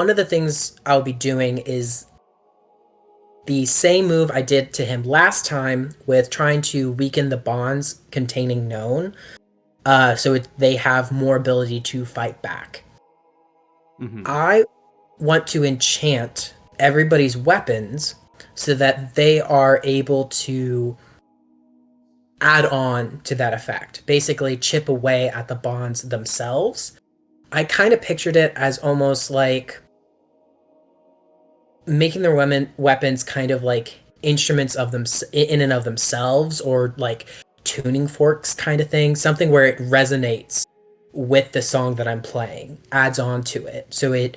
one of the things I'll be doing is the same move I did to him last time with trying to weaken the bonds containing known, they have more ability to fight back. Mm-hmm. I want to enchant everybody's weapons so that they are able to add on to that effect. Basically, chip away at the bonds themselves. I kind of pictured it as almost like making their weapons kind of like instruments of them in and of themselves, or like tuning forks kind of thing, something where it resonates with the song that I'm playing, adds on to it, so it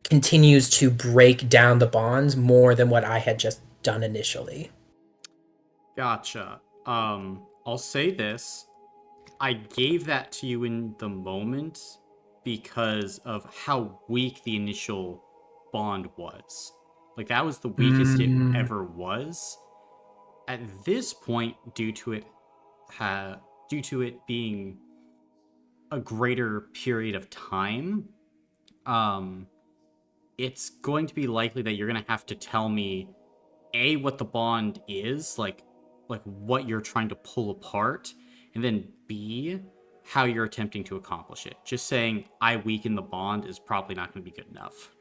continues to break down the bonds more than what I had just done initially. Gotcha. I'll say this. I gave that to you in the moment because of how weak the initial bond was. Like, that was the weakest it Mm. ever was. At this point, due to it being a greater period of time, um, it's going to be likely that you're gonna have to tell me a what the bond is, like what you're trying to pull apart, and then b how you're attempting to accomplish it. Just saying I weaken the bond is probably not going to be good enough.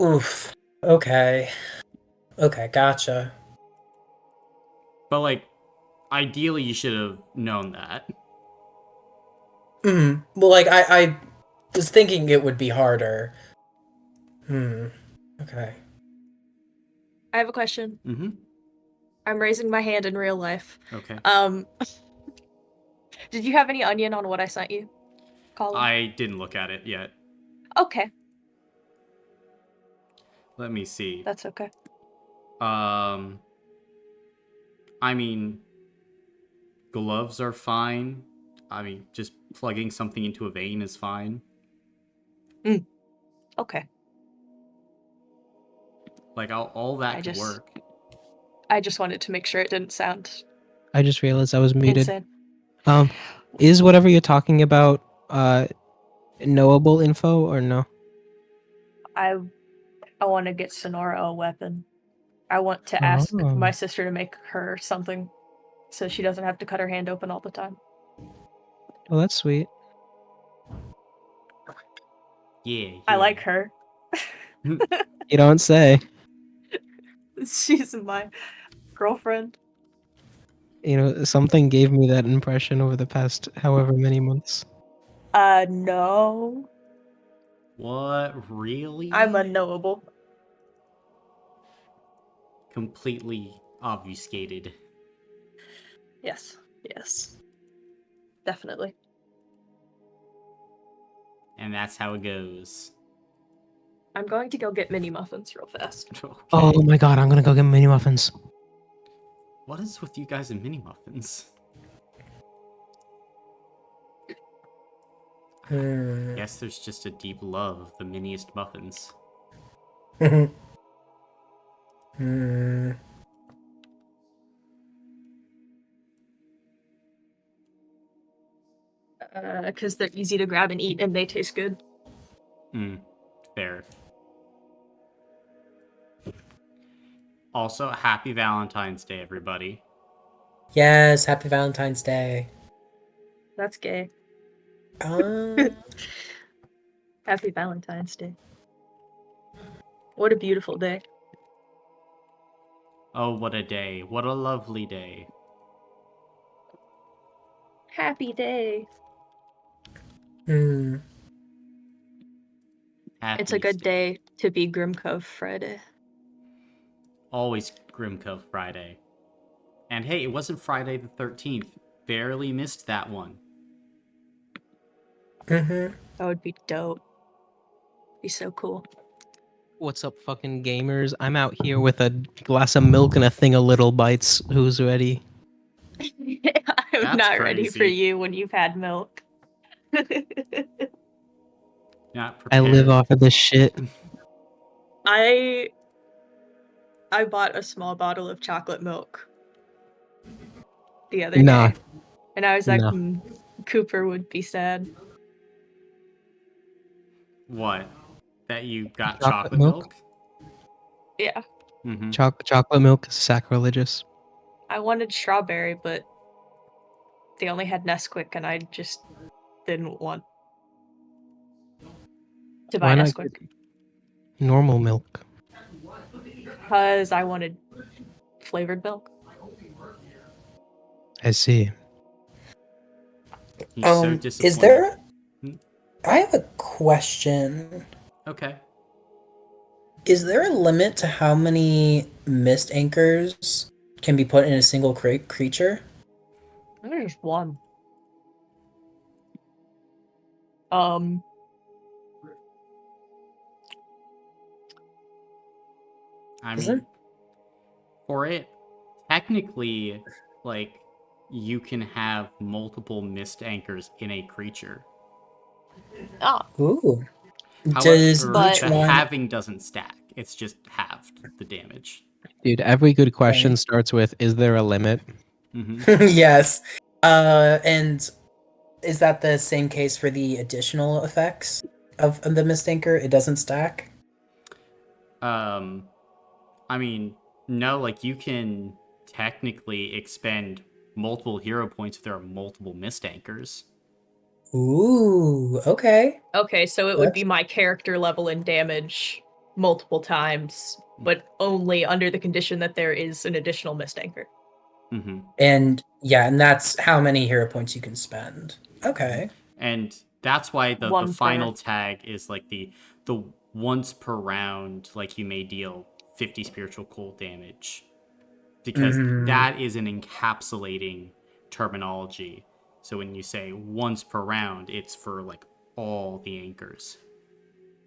Oof. Okay. Okay, gotcha. But like, ideally, you should have known that. Well, like I was thinking it would be harder. Hmm. Okay. I have a question. Mm-hmm. I'm raising my hand in real life. Okay. Um, did you have any onion on what I sent you, Colin? I didn't look at it yet. Okay, Let me see. that's okay. Um, I mean, gloves are fine. I mean, just plugging something into a vein is fine. Okay. Like, all that could work. I just wanted to make sure it didn't sound I just realized I was muted. insane. Is whatever you're talking about knowable info or no? I want to get Sonora a weapon. I want to ask my sister to make her something so she doesn't have to cut her hand open all the time. Well, that's sweet. Yeah. I like her. You don't say. She's my girlfriend. You know, something gave me that impression over the past however many months. No. What? Really? I'm unknowable. Completely obfuscated. Yes. Definitely. And that's how it goes. I'm going to go get mini muffins real fast. Okay. Oh my god, I'm gonna go get mini muffins. What is with you guys and mini muffins? Guess there's just a deep love of the miniest muffins. Because they're easy to grab and eat and they taste good. Fair. Also, happy Valentine's Day, everybody. Yes, happy Valentine's Day. That's gay. Um, Happy Valentine's Day. What a beautiful day. Oh, what a day. What a lovely day. Happy day. hmm. It's a good day to be Grimcove Friday. Always Grimcove Friday. And hey, it wasn't Friday the 13th. Barely missed that one. That would be dope. Be so cool. What's up, fucking gamers? I'm out here with a glass of milk and a thing of Little Bites. Who's ready? I'm That's not ready for crazy. you when you've had milk. Not I prepared. live off of this shit. I bought a small bottle of chocolate milk the other day. And I was like, Cooper would be sad. What? That you got Chocolate chocolate milk? milk? Yeah, Mm-hmm. Chocolate milk is sacrilegious. I wanted strawberry, but they only had Nesquik, and I just didn't want to buy Why not get Nesquik normal milk? because I wanted flavored milk. I see. He's so Is disappointed. there? Hmm? I have a question. Okay. Is there a limit to how many mist anchors can be put in a single creature? I think there's one. Um, I Isn't? mean, for it, technically, like, you can have multiple mist anchors in a creature. Ooh. Does However, each But- the one? halving doesn't stack. It's just halved the damage. Dude, every good question Okay. starts with, is there a limit? Mm-hmm. Yes. And is that the same case for the additional effects of the mist anchor? It doesn't stack. I mean, no, like, you can technically expend multiple hero points if there are multiple mist anchors. Ooh. Okay. okay, so it would be That's- my character level in damage multiple times, but only under the condition that there is an additional mist anchor. Mm-hmm. And yeah, and that's how many hero points you can spend. Okay. And that's why the One per- final tag is like the once per round, like, you may deal 50 spiritual cold damage. Because Mhm. that is an encapsulating terminology. So when you say once per round, it's for like all the anchors.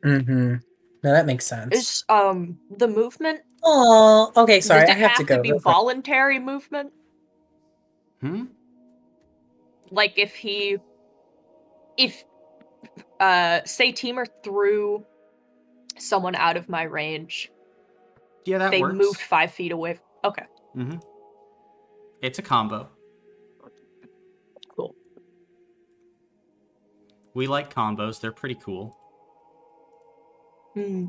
Mm-hmm. No, that makes sense. Is the movement? Oh, okay. Sorry, Does I it have have to go. be real quick. voluntary movement? Like if say Teamer threw someone out of my range, Yeah, that they works. moved 5 feet away. Okay, Mm-hmm. It's a combo. cool. We like combos. They're pretty cool. Hmm.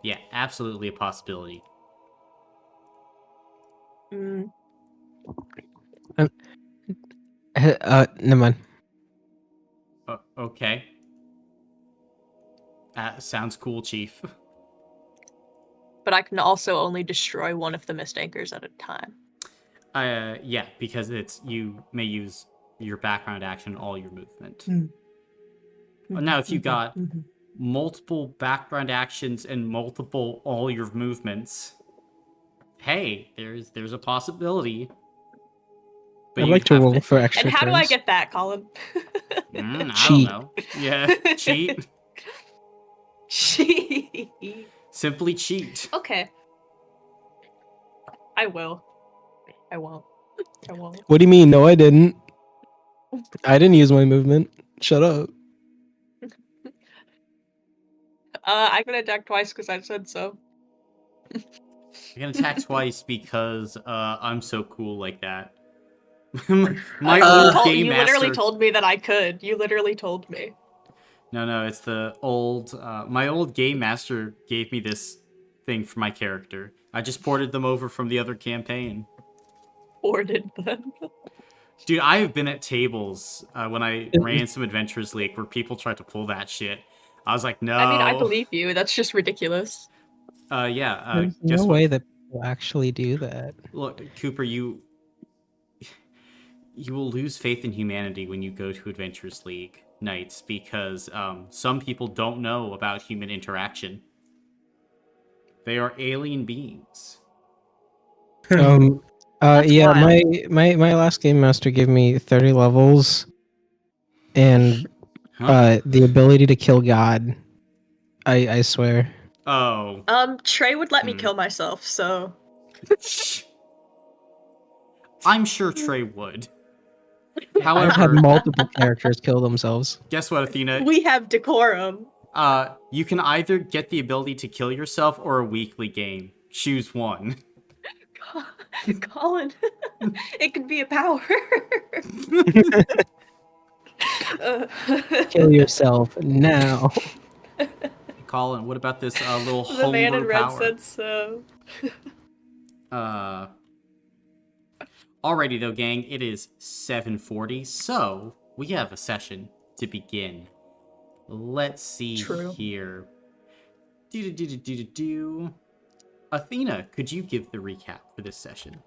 Yeah, absolutely a possibility. Mm. Never mind. Okay. Sounds cool, Chief. But I can also only destroy one of the mist anchors at a time. Yeah, because you may use your background action all your movement. Now, if you got multiple background actions and multiple all your movements, hey, there's a possibility. But I'd you like to have roll for extra And how do I turns. get that, Colin? I don't Cheat. know. Yeah, cheat. Cheat. Simply cheat. Okay. I will. I won't. I won't. What do you mean? No, I didn't. I didn't use my movement. Shut up. I can attack twice because I said so. I can attack twice because I'm so cool like that. My old game you master. literally told me that I could. You literally told me. No, it's the old. My old game master gave me this thing for my character. I just ported them over from the other campaign. Ordered them. Dude, I have been at tables when I ran some Adventures League where people tried to pull that shit. I was like, no. I mean, I believe you. That's just ridiculous. Yeah. There's Guess no what? way that people actually do that. Look, Cooper, you will lose faith in humanity when you go to Adventures League nights because some people don't know about human interaction. They are alien beings. That's Yeah, wild. my last game master gave me 30 levels and Huh? the ability to kill God. I swear. Oh. Trey would let me kill myself, so I'm sure Trey would. I've had However, multiple characters kill themselves. guess what, Athena? we have decorum. You can either get the ability to kill yourself or a weekly game. Choose one. Colin, it could be a power. Kill yourself now. Colin, what about this little The man in homebrew red power? said so. Alrighty though, gang, it is 7:40, so we have a session to begin. Let's see True. here. Do. Athena, could you give the recap for this session?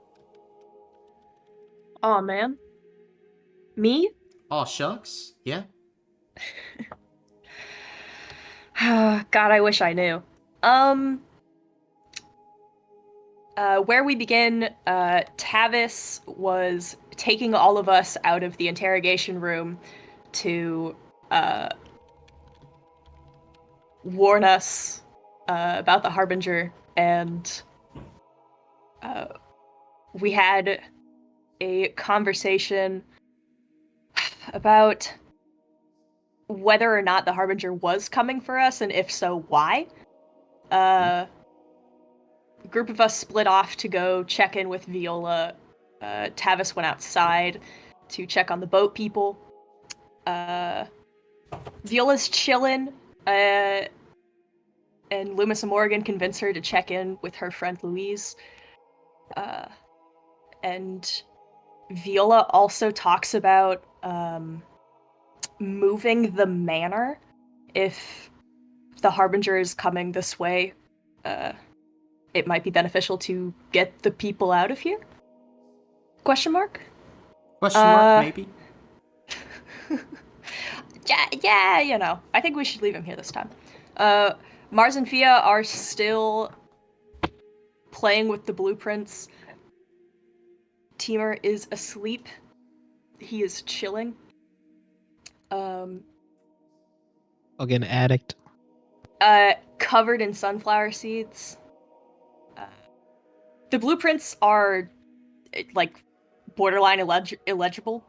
Aw, man. Me? Aw, shucks. Yeah. God, I wish I knew. Where we begin, Tavis was taking all of us out of the interrogation room to warn us about the Harbinger, and we had a conversation about whether or not the Harbinger was coming for us, and if so, why. A group of us split off to go check in with Viola. Tavis went outside to check on the boat people. Viola's chillin', and Loomis and Morgan convince her to check in with her friend Louise. And Viola also talks about moving the manor if the Harbinger is coming this way. It might be beneficial to get the people out of here? Question mark? Question mark, maybe? Yeah, you know. I think we should leave him here this time. Mars and Fia are still playing with the blueprints. Timur is asleep. He is chilling. Fucking addict. Covered in sunflower seeds. The blueprints are, like, borderline illegible.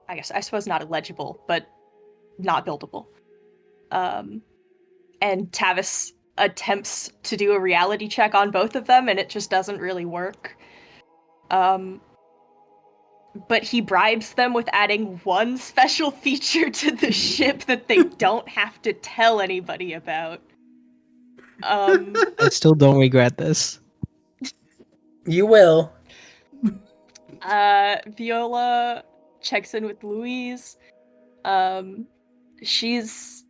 I suppose not illegible, but not buildable. And Tavis attempts to do a reality check on both of them, and it just doesn't really work. But he bribes them with adding one special feature to the ship that they don't have to tell anybody about. I still don't regret this. You will. Viola checks in with Louise. She's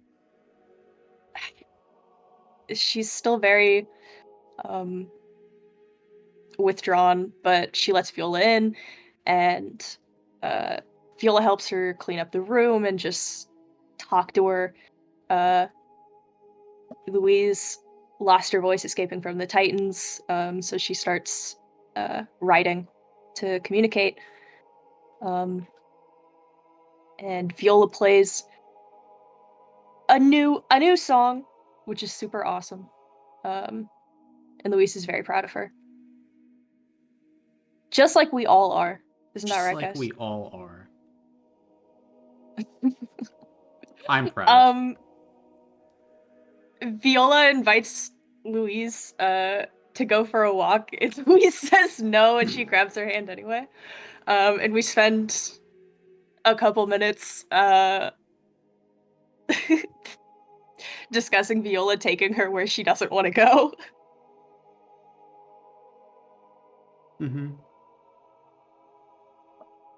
still very withdrawn, but she lets Viola in, and Viola helps her clean up the room and just talk to her. Louise lost her voice escaping from the Titans, so she starts writing to communicate. And Viola plays a new song, which is super awesome. And Louise is very proud of her. Just like we all are. Isn't that right, Just like guys? we all are. I'm proud. Viola invites Louise to go for a walk. Louise says no, and she grabs her hand anyway. And we spend a couple minutes discussing Viola taking her where she doesn't want to go. Mm-hmm.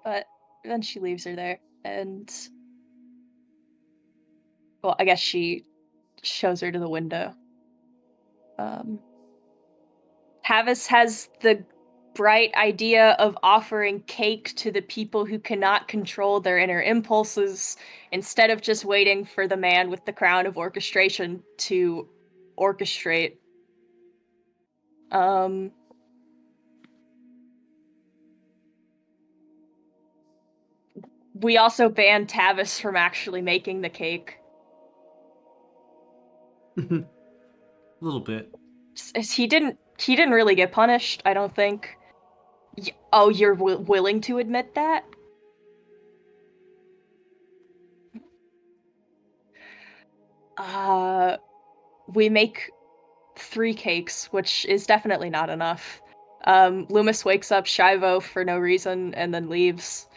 But then she leaves her there, and well, I guess she shows her to the window. Tavis has the bright idea of offering cake to the people who cannot control their inner impulses, instead of just waiting for the man with the crown of orchestration to orchestrate. We also banned Tavis from actually making the cake. A little bit. He didn't really get punished, I don't think. Oh, you're willing to admit that? We make 3 cakes, which is definitely not enough. Loomis wakes up Shivo for no reason and then leaves.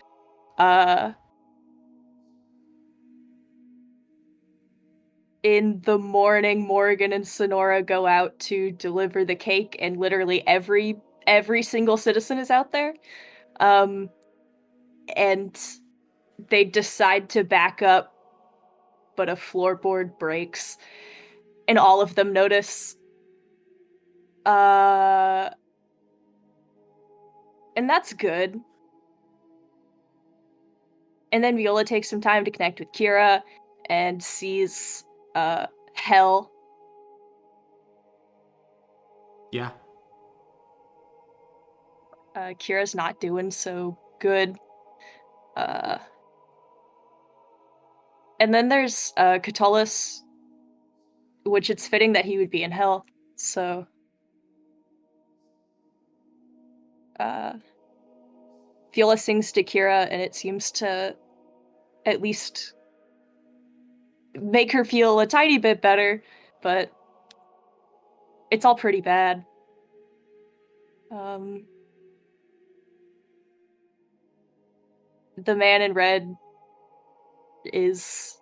in the morning, Morgan and Sonora go out to deliver the cake, and literally every single citizen is out there. And they decide to back up, but a floorboard breaks, and all of them notice. And that's good. And then Viola takes some time to connect with Kira and sees Hell. Yeah. Kira's not doing so good. And then there's Catullus, which it's fitting that he would be in Hell. So Viola sings to Kira, and it seems to at least make her feel a tiny bit better, but it's all pretty bad. The man in red is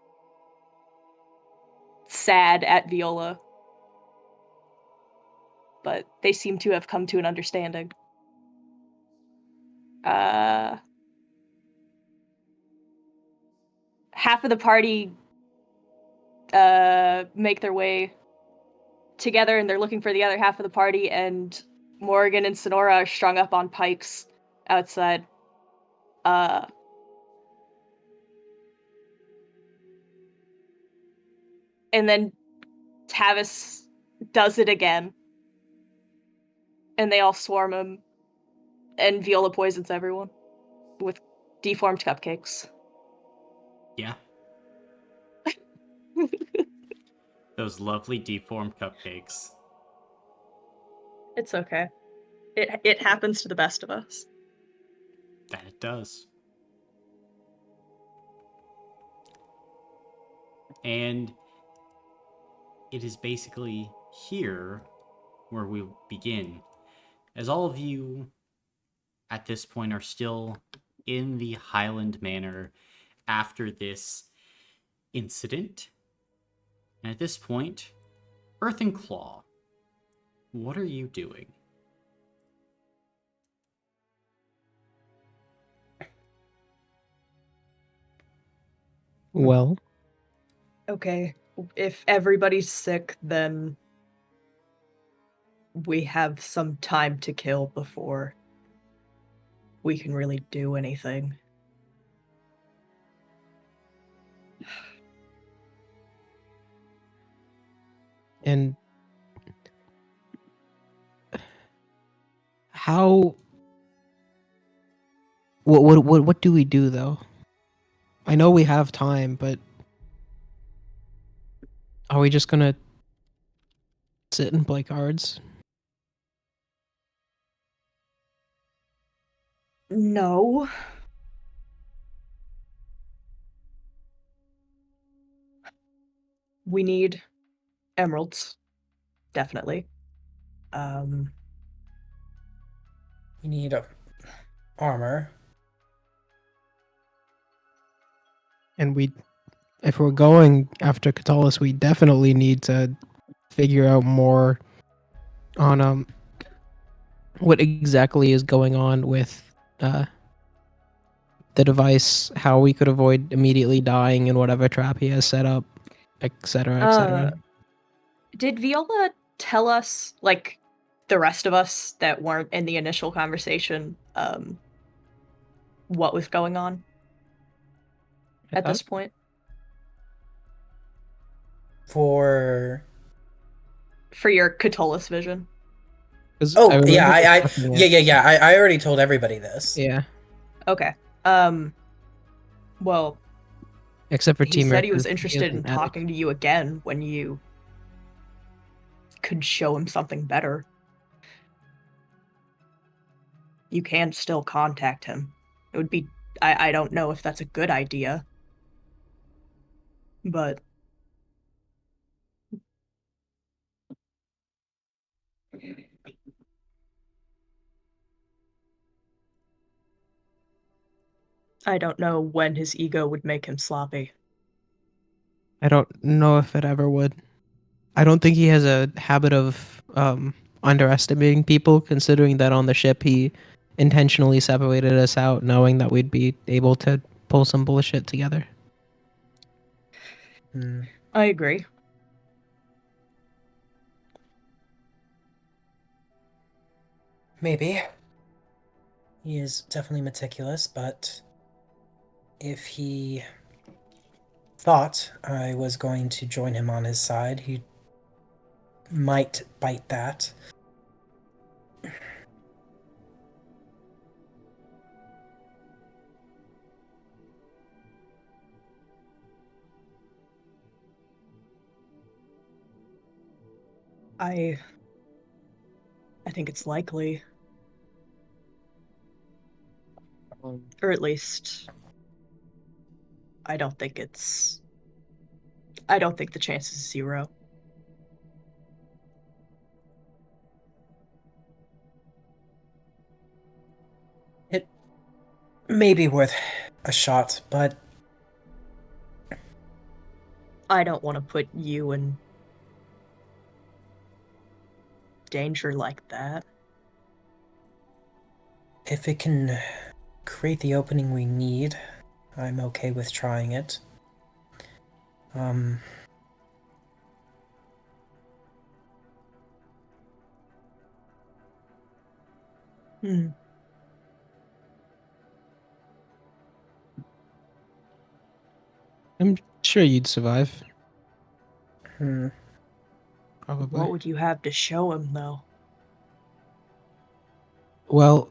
sad at Viola, but they seem to have come to an understanding. Half of the party make their way together, and they're looking for the other half of the party, and Morgan and Sonora are strung up on pikes outside. And then Tavis does it again, and they all swarm him, and Viola poisons everyone with deformed cupcakes. Yeah. Those lovely deformed cupcakes. It's okay. It happens to the best of us. That it does. And it is basically here where we begin. As all of you at this point are still in the Highland Manor after this incident. And at this point, Earthen Claw, what are you doing? Well, Okay, if everybody's sick, then we have some time to kill before we can really do anything. and how? What do we do though? I know we have time, but are we just gonna sit and play cards? No. We need emeralds. Definitely. You need armor. And if we're going after Catullus, we definitely need to figure out more on what exactly is going on with the device, how we could avoid immediately dying in whatever trap he has set up, etc., etc. Did Viola tell us, like, the rest of us that weren't in the initial conversation, what was going on at this point? For your Catullus vision. I already told everybody this. Yeah. Okay. Well, Except for he Team said he was Rick, interested in isn't at it. talking to you again when you could show him something better. You can still contact him. It would be... I don't know if that's a good idea. But... I don't know when his ego would make him sloppy. I don't know if it ever would. I don't think he has a habit of underestimating people, considering that on the ship he intentionally separated us out, knowing that we'd be able to pull some bullshit together. Hmm. I agree. Maybe. He is definitely meticulous, but if he thought I was going to join him on his side, he might bite that. I think it's likely. Or at least I don't think the chance is 0. It may be worth a shot, but I don't want to put you in danger like that. if it can create the opening we need, I'm okay with trying it. Um, Hmm. I'm sure you'd survive. hmm. Probably. What would you have to show him, though? Well,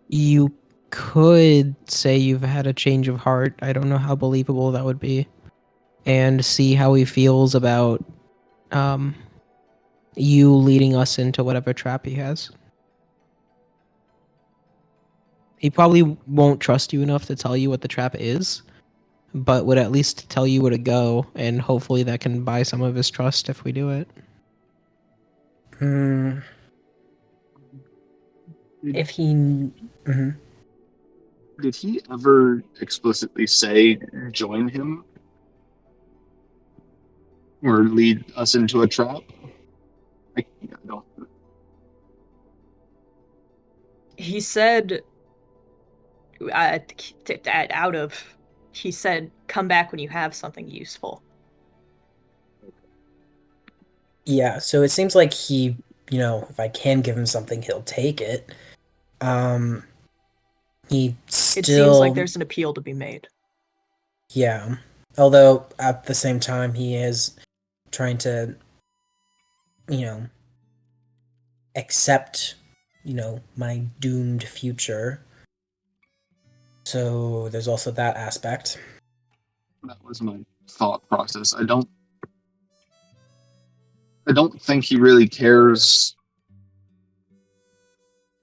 you could say you've had a change of heart. I don't know how believable that would be. And see how he feels about um, you leading us into whatever trap he has. He probably won't trust you enough to tell you what the trap is, but would at least tell you where to go, and hopefully that can buy some of his trust if we do it. Hmm. If he. Mhm. Did he ever explicitly say join him or lead us into a trap? I don't. He said, out of, he said, come back when you have something useful. Yeah, so it seems like he, if I can give him something, he'll take it. He still. It seems like there's an appeal to be made. Yeah. Although at the same time, he is trying to, you know, accept, my doomed future. So there's also that aspect. That was my thought process. I don't think he really cares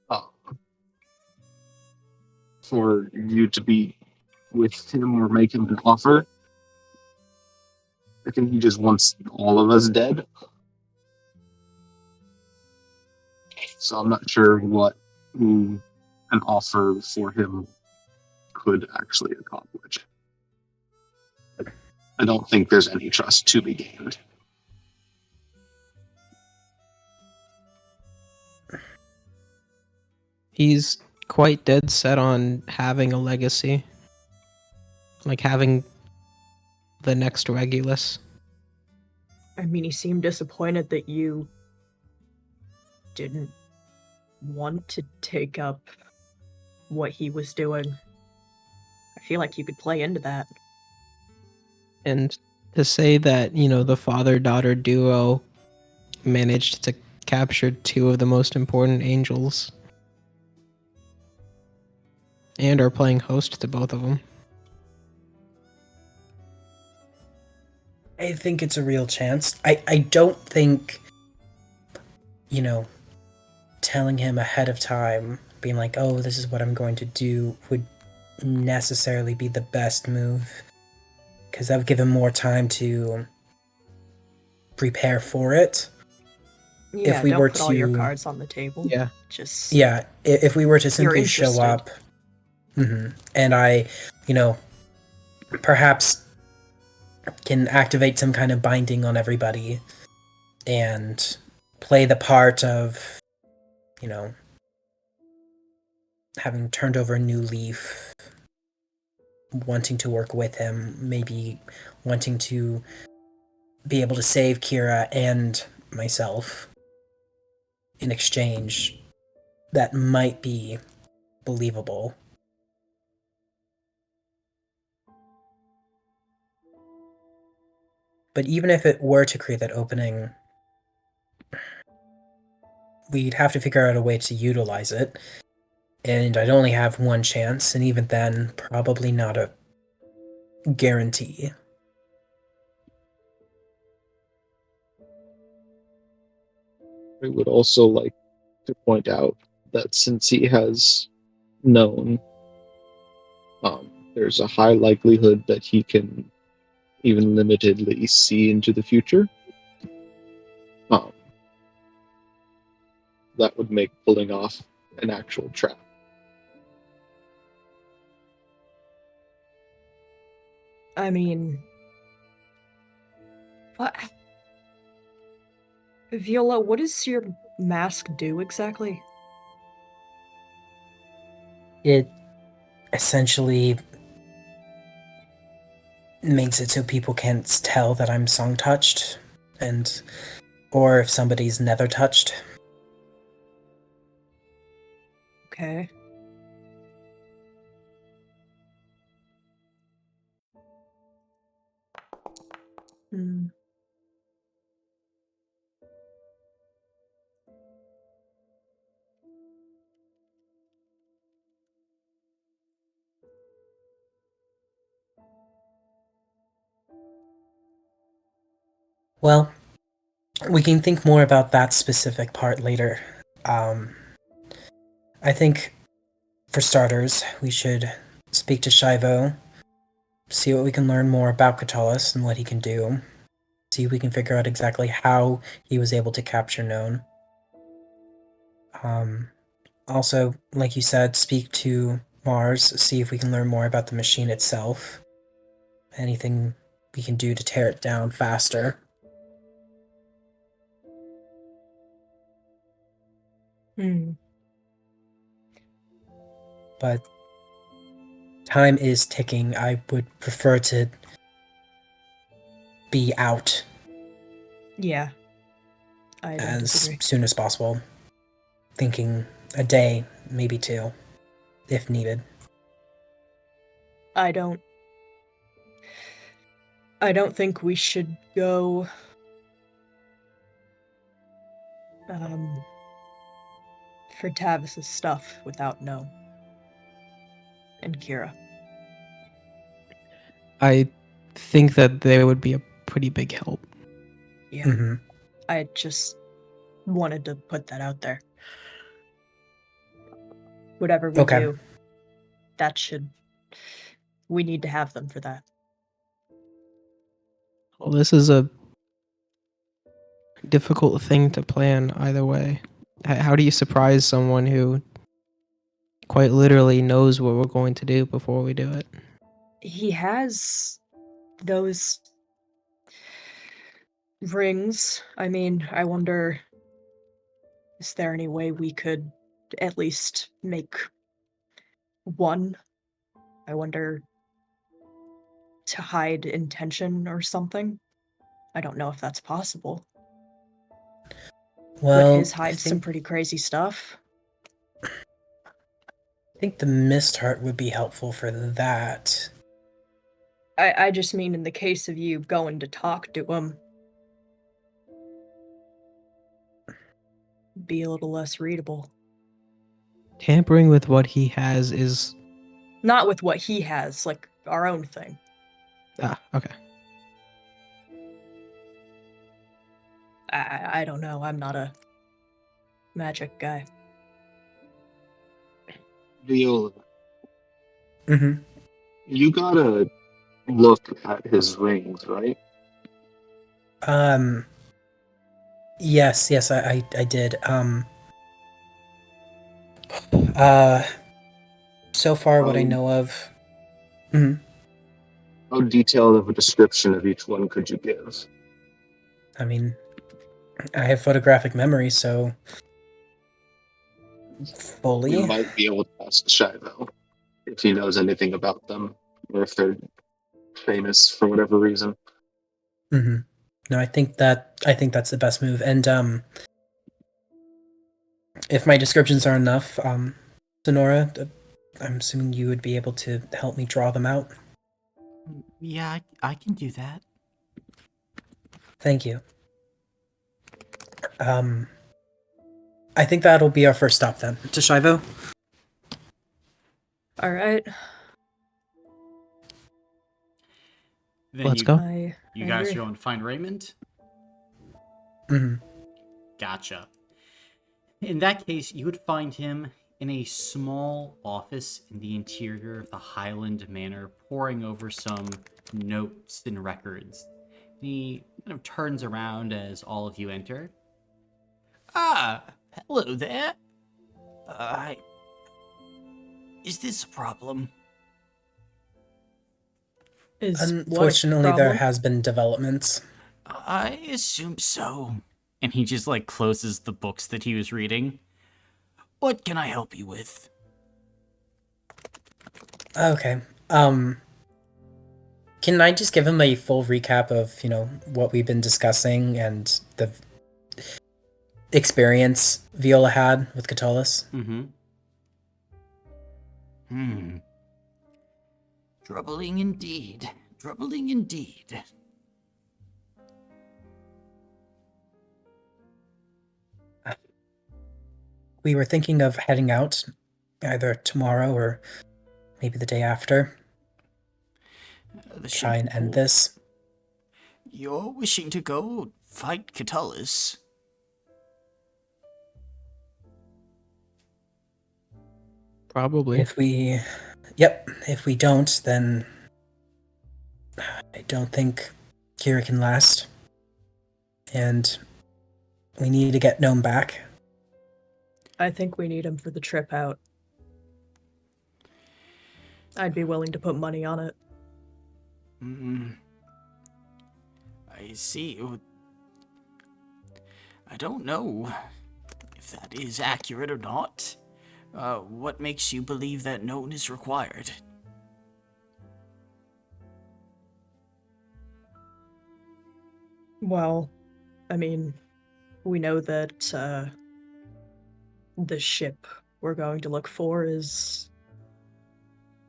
uh, for you to be with him or make him an offer. I think he just wants all of us dead. So I'm not sure what an offer for him could actually accomplish. I don't think there's any trust to be gained. He's quite dead set on having a legacy. Like having the next Regulus. I mean, he seemed disappointed that you didn't want to take up what he was doing. I feel like you could play into that. And to say that, the father-daughter duo managed to capture 2 of the most important angels and are playing host to both of them. I think it's a real chance. I don't think, telling him ahead of time, being like, oh, this is what I'm going to do, would necessarily be the best move. Because that would give him more time to prepare for it. Yeah, If we don't were put all your to- cards on the table. Yeah. Just Yeah, if we were to simply show interested. up, and I, perhaps can activate some kind of binding on everybody and play the part of, you know, having turned over a new leaf, wanting to work with him, maybe wanting to be able to save Kira and myself in exchange. That might be believable. But even if it were to create that opening, we'd have to figure out a way to utilize it. And I'd only have one chance, and even then, probably not a guarantee. I would also like to point out that since he has known, there's a high likelihood that he can even limitedly see into the future. Um, that would make pulling off an actual trap. I mean, what? Viola, what does your mask do exactly? It essentially makes it so people can't tell that I'm song touched, and or if somebody's nether touched. Okay. Hmm. Well, we can think more about that specific part later. I think, for starters, we should speak to Shivo, see what we can learn more about Katalis and what he can do, see if we can figure out exactly how he was able to capture Known. Also, like you said, speak to Mars, see if we can learn more about the machine itself. Anything we can do to tear it down faster. Hmm. But time is ticking. I would prefer to be out Yeah. I don't as disagree. soon as possible. Thinking a day, maybe two, if needed. I don't think we should go for Tavis's stuff without No and Kira. I think that they would be a pretty big help. Yeah. Mm-hmm. I just wanted to put that out there. Whatever we Okay. do, we need to have them for that. Well, this is a difficult thing to plan either way. How do you surprise someone who quite literally knows what we're going to do before we do it? He has those rings. I mean, I wonder, is there any way we could at least make one? I wonder, to hide intention or something. I don't know if that's possible. But Well, his hides some pretty crazy stuff. I think the mist heart would be helpful for that. I just mean in the case of you going to talk to him, be a little less readable. Tampering with what he has is... Not with what he has, like our own thing. Okay. I don't know. I'm not a magic guy. Viola, Mm-hmm. you gotta look at his rings, right? Yes, I did. Uh, so far, what I know of. Mhm. How detailed of a description of each one could you give? I mean, I have photographic memory, so We fully. might be able to ask Shivo if he knows anything about them, or if they're famous for whatever reason. Hmm. No, I think that's the best move. And if my descriptions are enough, Sonora, I'm assuming you would be able to help me draw them out. Yeah, I can do that. Thank you. I think that'll be our first stop then. To Shivo? All right. Then Let's go. You guys are going to find Raymond? Hmm. Gotcha. In that case, you would find him in a small office in the interior of the Highland Manor, poring over some notes and records. He kind of turns around as all of you enter. Ah, hello there. Is this a problem? Is what a Unfortunately, there problem? has been developments. I assume so. And he just, closes the books that he was reading. What can I help you with? Okay. Can I just give him a full recap of, what we've been discussing and the experience Viola had with Catullus? Mm-hmm. Troubling indeed. Troubling indeed. We were thinking of heading out either tomorrow or maybe the day after. Try and end this. You're wishing to go fight Catullus? Probably. If we don't, then I don't think Kira can last. And we need to get Gnome back. I think we need him for the trip out. I'd be willing to put money on it. I see. I don't know if that is accurate or not. What makes you believe that no one is required? Well, I mean, we know that the ship we're going to look for is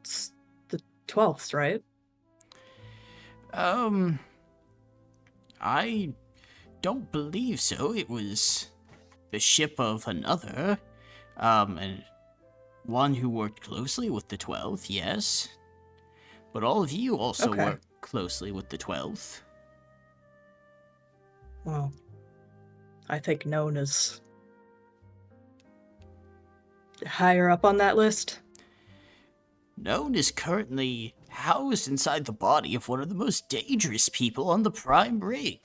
it's the 12th, right? I don't believe so. It was the ship of another, and one who worked closely with the 12th, yes. But all of you also Okay. work closely with the 12th. Well, I think known as higher up on that list. Known is currently housed inside the body of one of the most dangerous people on the Prime Ring.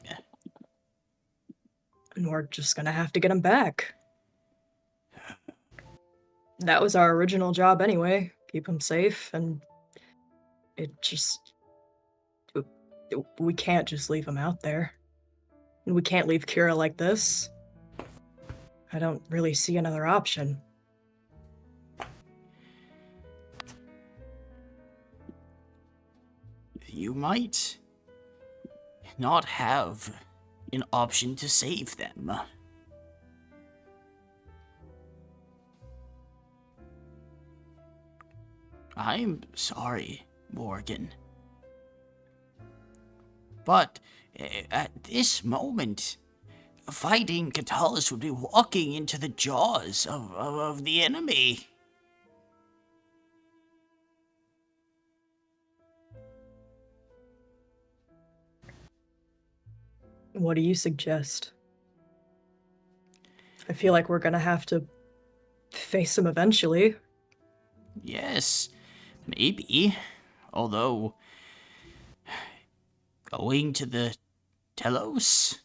And we're just gonna have to get him back. That was our original job anyway. Keep him safe, and it just... We can't just leave him out there. And we can't leave Kira like this. I don't really see another option. You might not have an option to save them. I'm sorry, Morgan. But at this moment, fighting Catullus would be walking into the jaws of the enemy. What do you suggest? I feel like we're gonna have to face him eventually. Yes, maybe. Although, going to the Telos,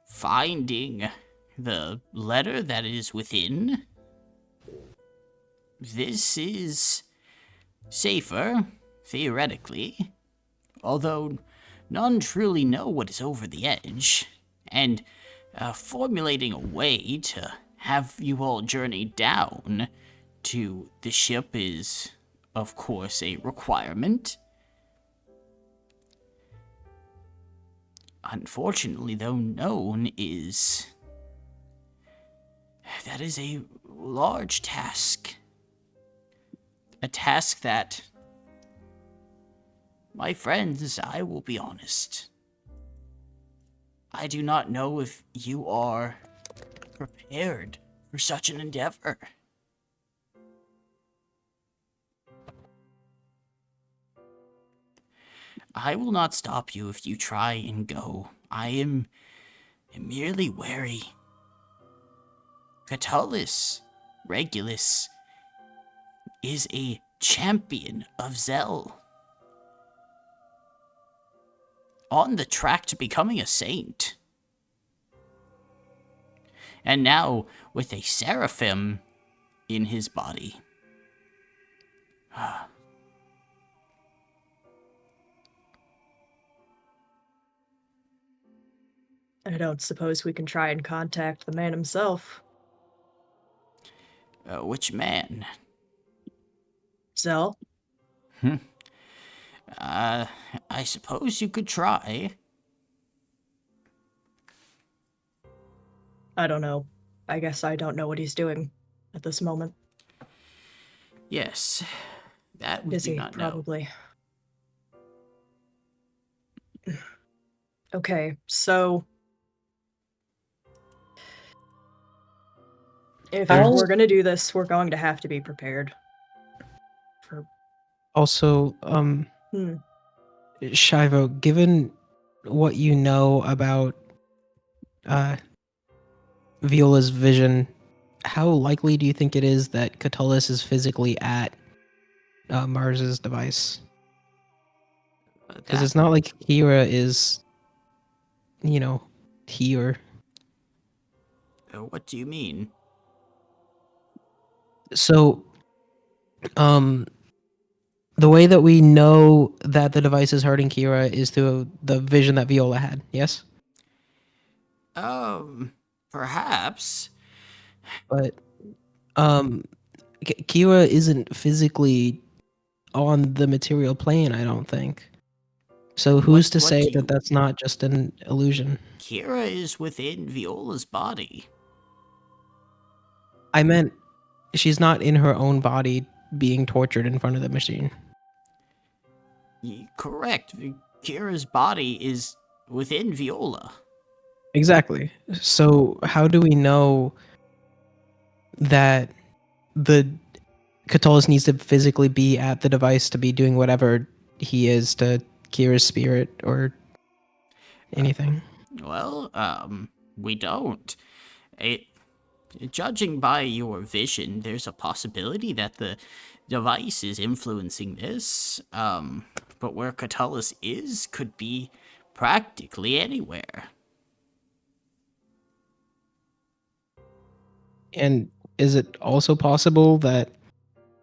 finding the letter that is within, this is safer, theoretically. although none truly know what is over the edge, and formulating a way to have you all journey down to the ship is, of course, a requirement. Unfortunately, though, known is that is a large task. A task that, my friends, I will be honest, I do not know if you are prepared for such an endeavor. I will not stop you if you try and go. I am merely wary. Catullus Regulus is a champion of Zell, on the track to becoming a saint. And now, with a seraphim in his body. I don't suppose we can try and contact the man himself. Which man? Zell? I suppose you could try. I don't know. I guess I don't know what he's doing at this moment. Yes, that we Busy, do not know. probably. Okay, so if How- we're gonna do this, we're going to have to be prepared. Also, Shivo, given what you know about Viola's vision, how likely do you think it is that Catullus is physically at Mars's device? Because it's not like Kira is, here. What do you mean? So, the way that we know that the device is hurting Kira is through the vision that Viola had, yes? Perhaps. But, Kira isn't physically on the material plane, I don't think. So who's to What say do you- that that's not just an illusion? Kira is within Viola's body. I meant she's not in her own body being tortured in front of the machine. Correct. Kira's body is within Viola. Exactly. So how do we know that the Catullus needs to physically be at the device to be doing whatever he is to Kira's spirit or anything? Well, we don't. Judging by your vision, there's a possibility that the device is influencing this. But where Catullus is could be practically anywhere. And is it also possible that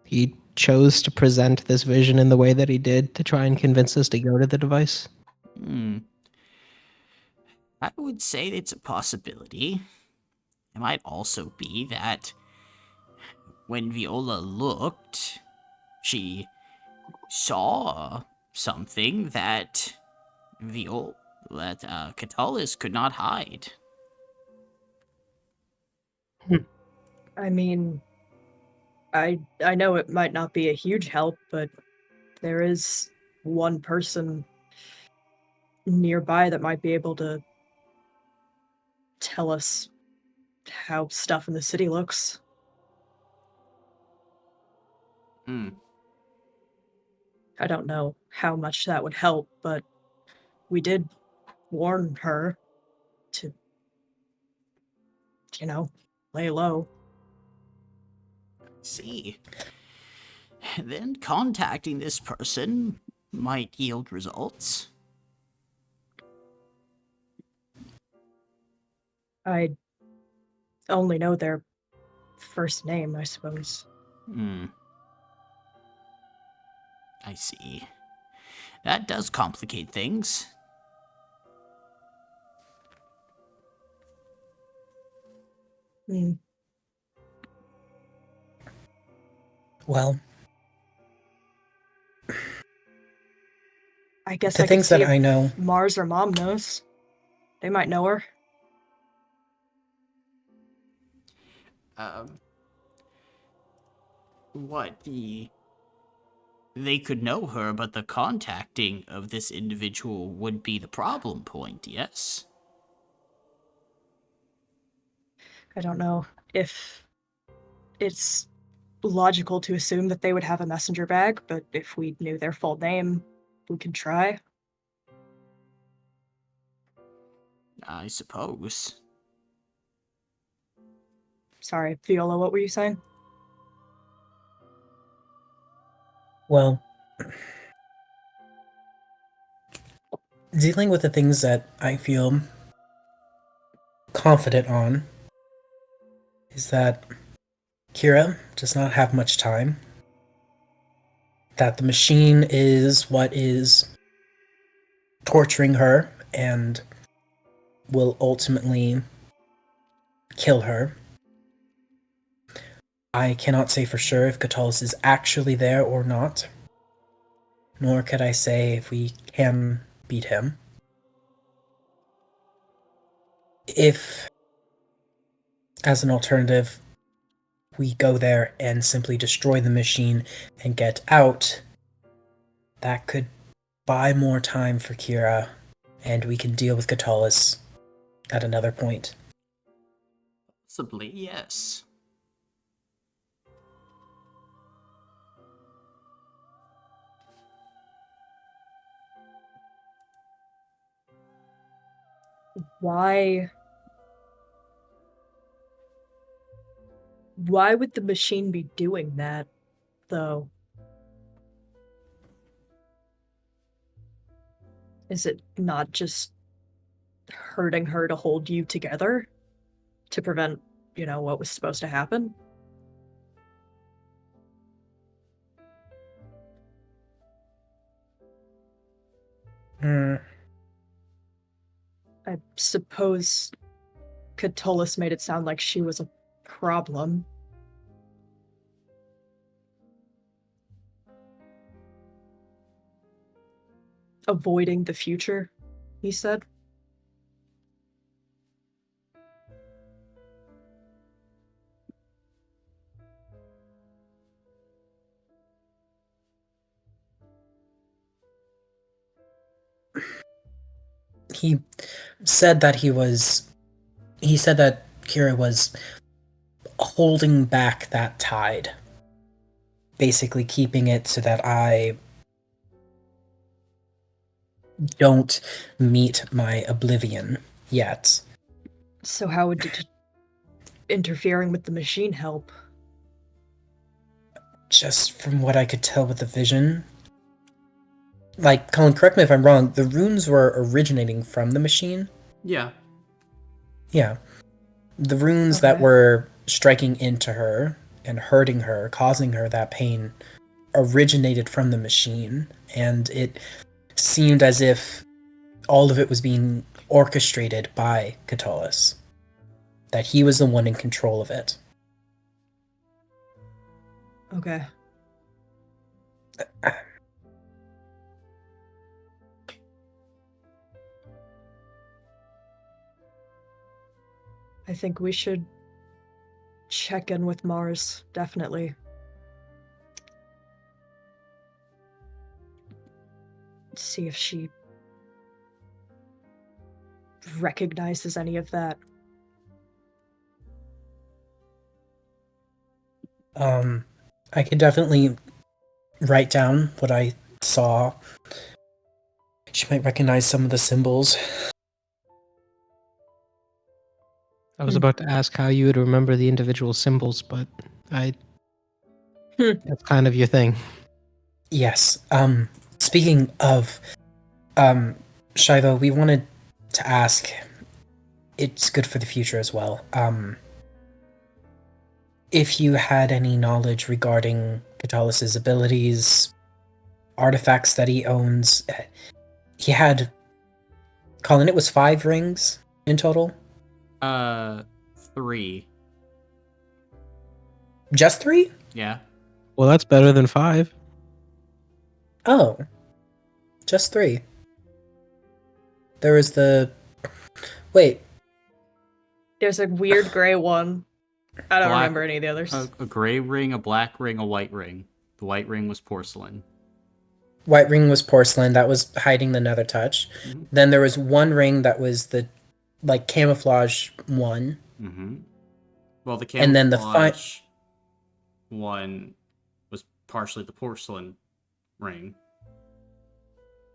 he chose to present this vision in the way that he did to try and convince us to go to the device? I would say it's a possibility. It might also be that when Viola looked, she saw something that Catullus could not hide. I mean, I know it might not be a huge help, but there is one person nearby that might be able to tell us how stuff in the city looks. I don't know how much that would help, but we did warn her to, lay low. See. Then contacting this person might yield results. I only know their first name, I suppose. I see. that does complicate things. Hmm. Well, I guess the I could things see that if I know, Mars or Mom knows. They might know her. Um, what they could know her, but the contacting of this individual would be the problem point, yes? I don't know if it's logical to assume that they would have a messenger bag, but if we knew their full name, we could try. I suppose. Sorry, Viola, what were you saying? well, dealing with the things that I feel confident on is that Kira does not have much time, that the machine is what is torturing her and will ultimately kill her. I cannot say for sure if Catullus is actually there or not, nor could I say if we can beat him. If, as an alternative, we go there and simply destroy the machine and get out, that could buy more time for Kira, and we can deal with Catullus at another point. Possibly, yes. Why would the machine be doing that, though? Is it not just hurting her to hold you together to prevent, what was supposed to happen? Hmm. I suppose Catullus made it sound like she was a problem. Avoiding the future, he said. He said that he said that Kira was holding back that tide, basically keeping it so that I don't meet my oblivion yet. So how would interfering with the machine help? Just from what I could tell with the vision. Like, Colin, correct me if I'm wrong, the runes were originating from the machine? Yeah. Yeah. The runes that Okay. were striking into her and hurting her, causing her that pain, originated from the machine, and it seemed as if all of it was being orchestrated by Catullus. That he was the one in control of it. Okay. I think we should check in with Mars, definitely. See if she recognizes any of that. I can definitely write down what I saw. She might recognize some of the symbols. I was Hmm. about to ask how you would remember the individual symbols, but I Hmm. that's kind of your thing. Yes. Speaking of, Shiva, we wanted to ask. It's good for the future as well. If you had any knowledge regarding Catullus' abilities, artifacts that he owns. He had, Colin, it was 5 rings in total? 3. Just 3? Yeah. Well, that's better than 5. Oh. Just 3. There was the... Wait. There's a weird gray one. I don't Black- remember any of the others. A gray ring, a black ring, a white ring. The white ring was porcelain. White ring was porcelain. That was hiding the nether touch. Mm-hmm. Then there was one ring that was the, like, camouflage one. Mm-hmm. Well, the And then the camouflage one was partially the porcelain ring.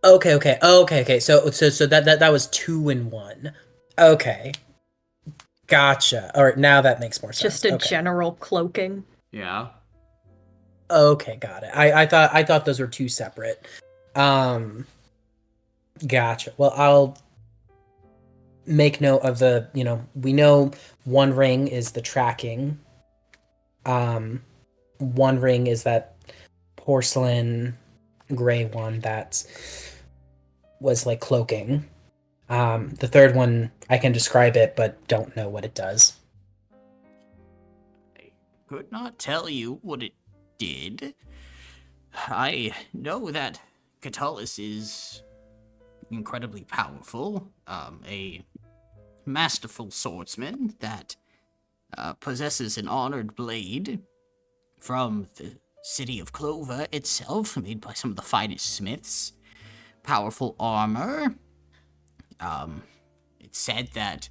Okay. So that was 2 in 1. Okay. Gotcha. All right, now that makes more sense. Just a Okay. general cloaking. Yeah. Okay, got it. I thought those were 2 separate. Gotcha. Well, I'll make note of the, we know one ring is the tracking. One ring is that porcelain gray one that was like cloaking. The third one, I can describe it, but don't know what it does. I could not tell you what it did. I know that Catullus is incredibly powerful, a masterful swordsman that possesses an honored blade from the city of Clover itself, made by some of the finest smiths. Powerful armor. It's said that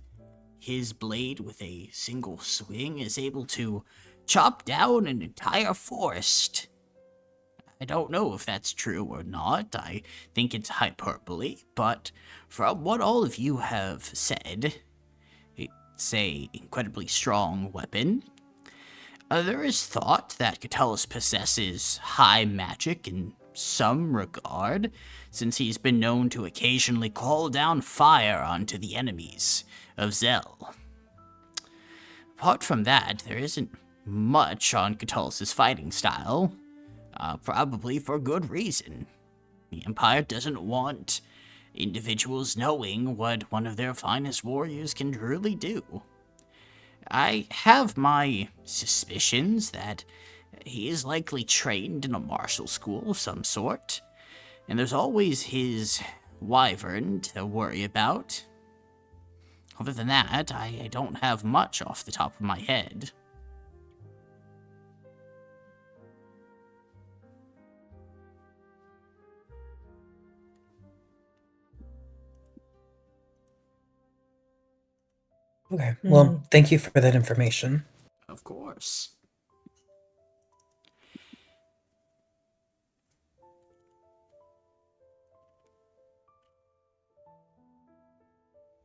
his blade with a single swing is able to chop down an entire forest. I don't know if that's true or not. I think it's hyperbole, but from what all of you have said, it's a incredibly strong weapon. There is thought that Catullus possesses high magic in some regard, since he's been known to occasionally call down fire onto the enemies of Zell. Apart from that, there isn't much on Catullus's fighting style, probably for good reason. The Empire doesn't want individuals knowing what one of their finest warriors can truly do. I have my suspicions that he is likely trained in a martial school of some sort, and there's always his wyvern to worry about. Other than that, I don't have much off the top of my head. Okay. Well, thank you for that information. Of course.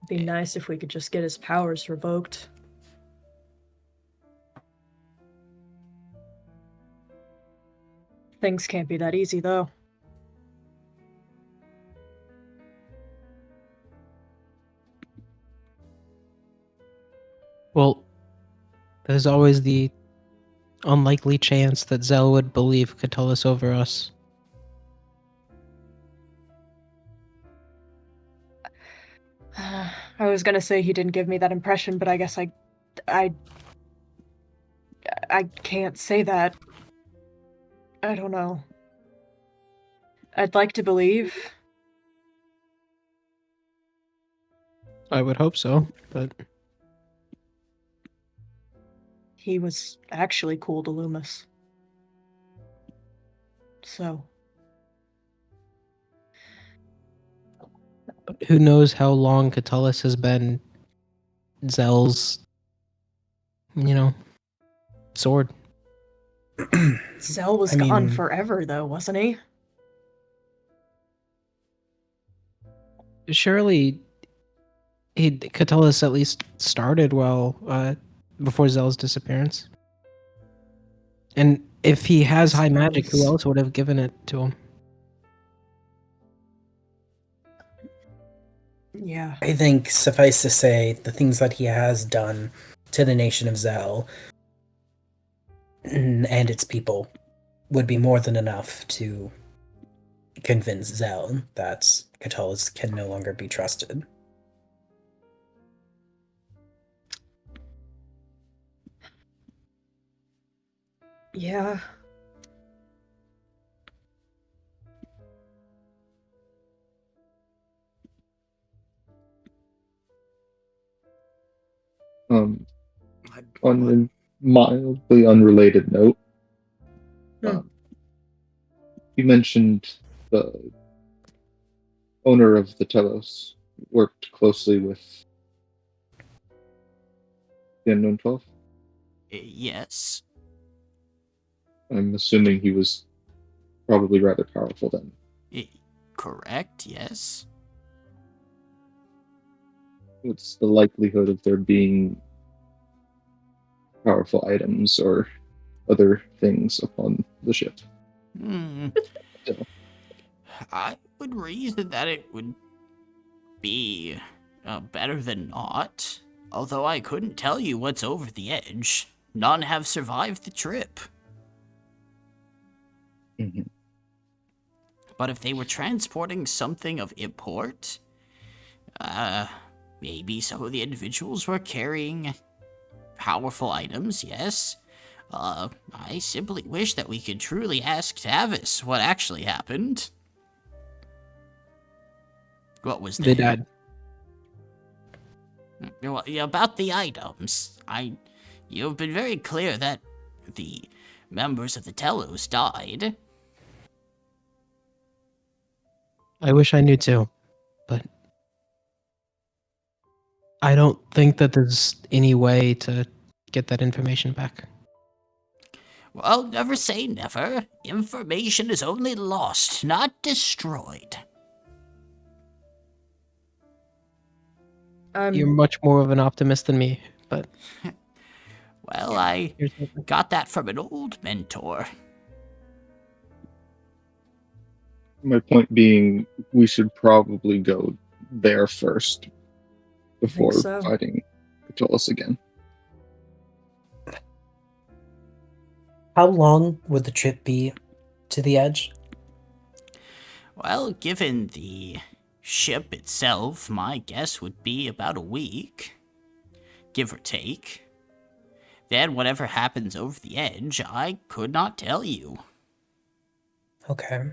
Be nice if we could just get his powers revoked. Things can't be that easy, though. Well, there's always the unlikely chance that Zell would believe Catullus over us. I was gonna say he didn't give me that impression, but I guess I can't say that. I don't know. I'd like to believe. I would hope so, but He was actually cool to Loomis. So, who knows how long Catullus has been Zell's, sword. Zell was gone forever, though, wasn't he? Surely, Catullus at least started before Zell's disappearance. And if he has high magic, who else would have given it to him? Yeah. I think, suffice to say, the things that he has done to the nation of Zell and its people would be more than enough to convince Zell that Catullus can no longer be trusted. Yeah. On a mildly unrelated note, Hmm. you mentioned the owner of the Telos worked closely with the Unknown 12. Yes. I'm assuming he was probably rather powerful then. Correct, yes. What's the likelihood of there being powerful items or other things upon the ship? Hmm. So, I would reason that it would be better than not. Although I couldn't tell you what's over the edge. None have survived the trip. mhm. But if they were transporting something of import, maybe some of the individuals were carrying powerful items, yes. I simply wish that we could truly ask Tavis what actually happened. What was They there? died. Well, about the items, you've been very clear that the members of the Telos died. I wish I knew too, but I don't think that there's any way to get that information back. Well, never say never. Information is only lost, not destroyed. You're much more of an optimist than me, but Well, I here's the thing. got that from an old mentor. My point being, we should probably go there first before so. fighting Catullus again. How long would the trip be to the edge? Well, given the ship itself, my guess would be about a week, give or take. Then, whatever happens over the edge, I could not tell you. Okay.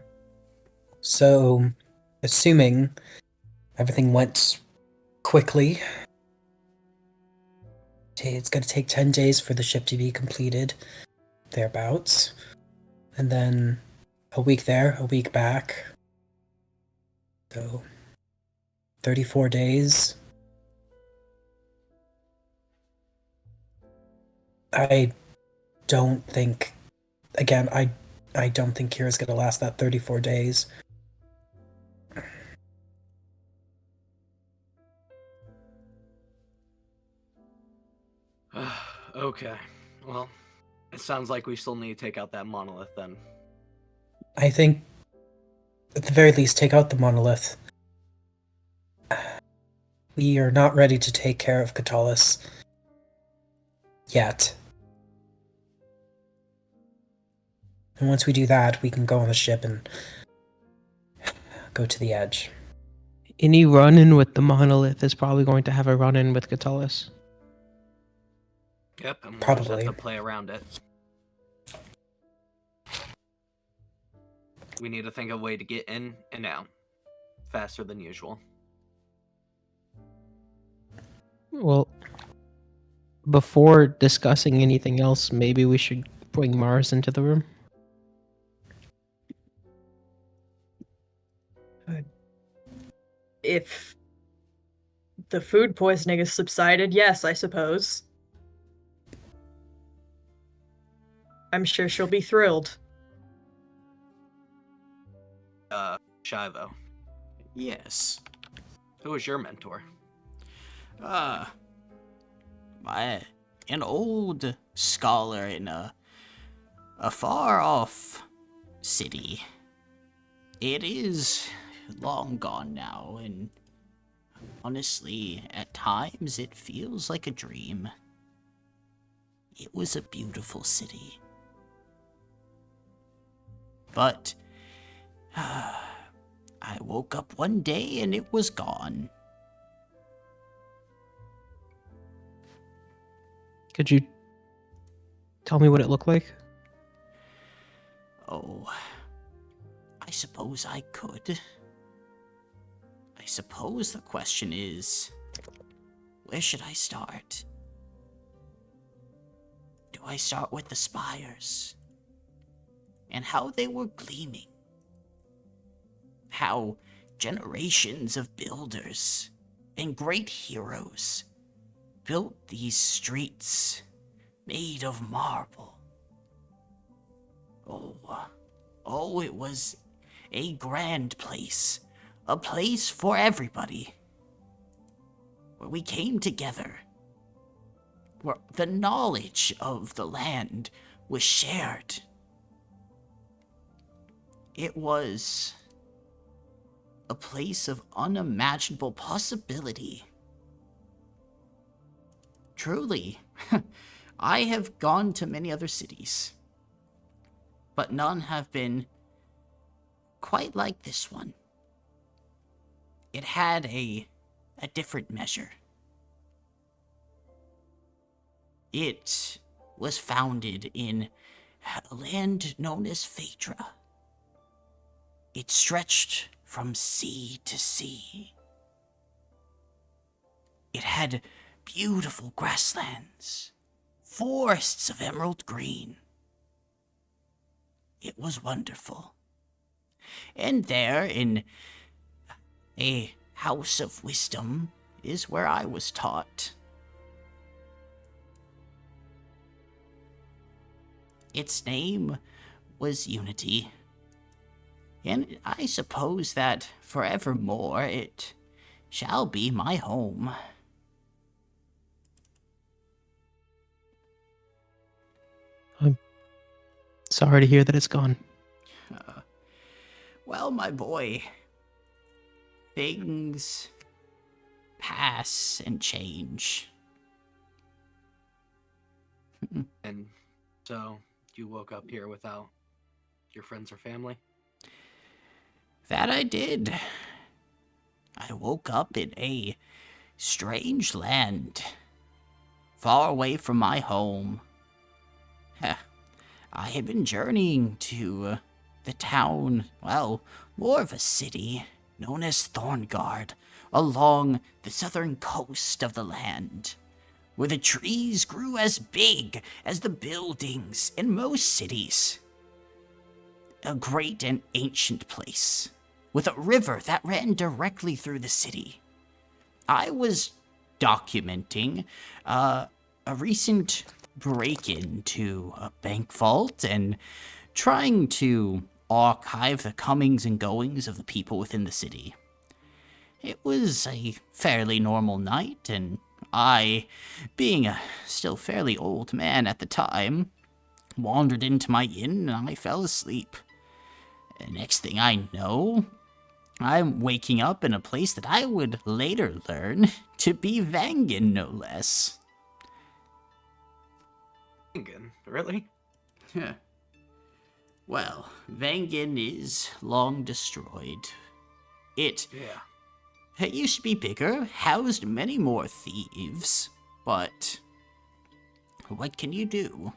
So, assuming everything went quickly, it's going to take 10 days for the ship to be completed, thereabouts. And then a week there, a week back. So, 34 days. I don't think, again, I don't think Kira's going to last that 34 days. Okay. Well, it sounds like we still need to take out that monolith then. I think, at the very least, take out the monolith. We are not ready to take care of Catullus yet. And once we do that, we can go on the ship and go to the edge. Any run-in with the monolith is probably going to have a run-in with Catullus. Yep, and we'll just Probably. have to play around it. We need to think of a way to get in and out faster than usual. Well, before discussing anything else, maybe we should bring Mars into the room. If the food poisoning has subsided, yes, I suppose. I'm sure she'll be thrilled. Shivo, Yes. who was your mentor? An old scholar in a far off city. It is long gone now, and honestly, at times it feels like a dream. It was a beautiful city. But I woke up one day and it was gone. Could you tell me what it looked like? Oh, I suppose I could. I suppose the question is, where should I start? Do I start with the spires? And how they were gleaming? How generations of builders and great heroes built these streets made of marble. Oh, it was a grand place, a place for everybody, where we came together, where the knowledge of the land was shared. It was a place of unimaginable possibility. Truly, I have gone to many other cities, but none have been quite like this one. It had a different measure. It was founded in a land known as Phaedra. It stretched from sea to sea. It had beautiful grasslands, forests of emerald green. It was wonderful. And there, in a house of wisdom, is where I was taught. Its name was Unity. And I suppose that forevermore it shall be my home. I'm sorry to hear that it's gone. Well, my boy, things pass and change. And so you woke up here without your friends or family? That I did. I woke up in a strange land, far away from my home. I had been journeying to the town, well, more of a city, known as Thorngard, along the southern coast of the land, where the trees grew as big as the buildings in most cities. A great and ancient place, with a river that ran directly through the city. I was documenting a recent break-in to a bank vault and trying to archive the comings and goings of the people within the city. It was a fairly normal night, and I, being a still fairly old man at the time, wandered into my inn and I fell asleep. The next thing I know, I'm waking up in a place that I would later learn to be Vangan, no less. Really? Well, Vangan is long destroyed. It used to be bigger, housed many more thieves, but what can you do?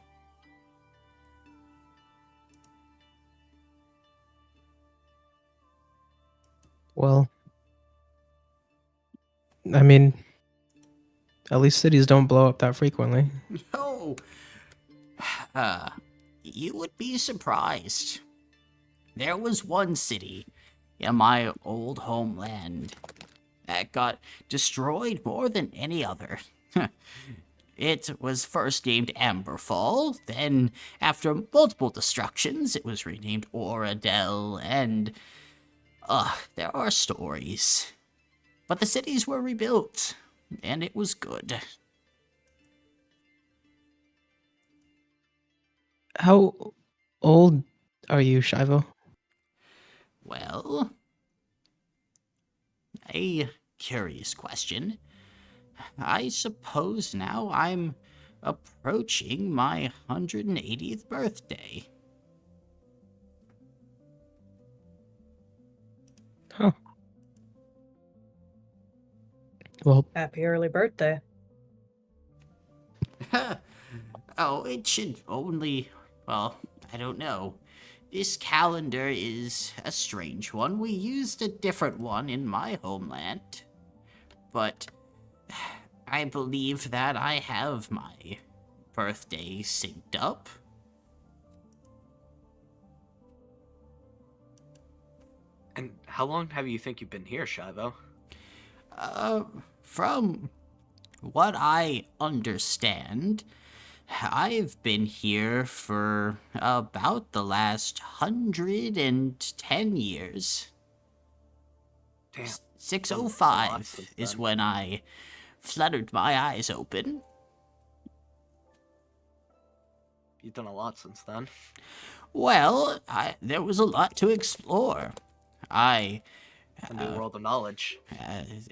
Well, I mean, at least cities don't blow up that frequently. Oh, you would be surprised. There was one city in my old homeland that got destroyed more than any other. It was first named Amberfall, then, after multiple destructions, it was renamed Oradell, and there are stories. But the cities were rebuilt, and it was good. How old are you, Shivo? Well, a curious question. I suppose now I'm approaching my 180th birthday. Oh. Well, Happy early birthday. Oh, it should only. Well, I don't know. This calendar is a strange one. We used a different one in my homeland. But I believe that I have my birthday synced up. And how long have you think you've been here, Shivo? From what I understand, I've been here for about the last 110 years. Damn. 605 since is then. when I fluttered my eyes open. You've done a lot since then. Well, there was a lot to explore. I A new world of knowledge.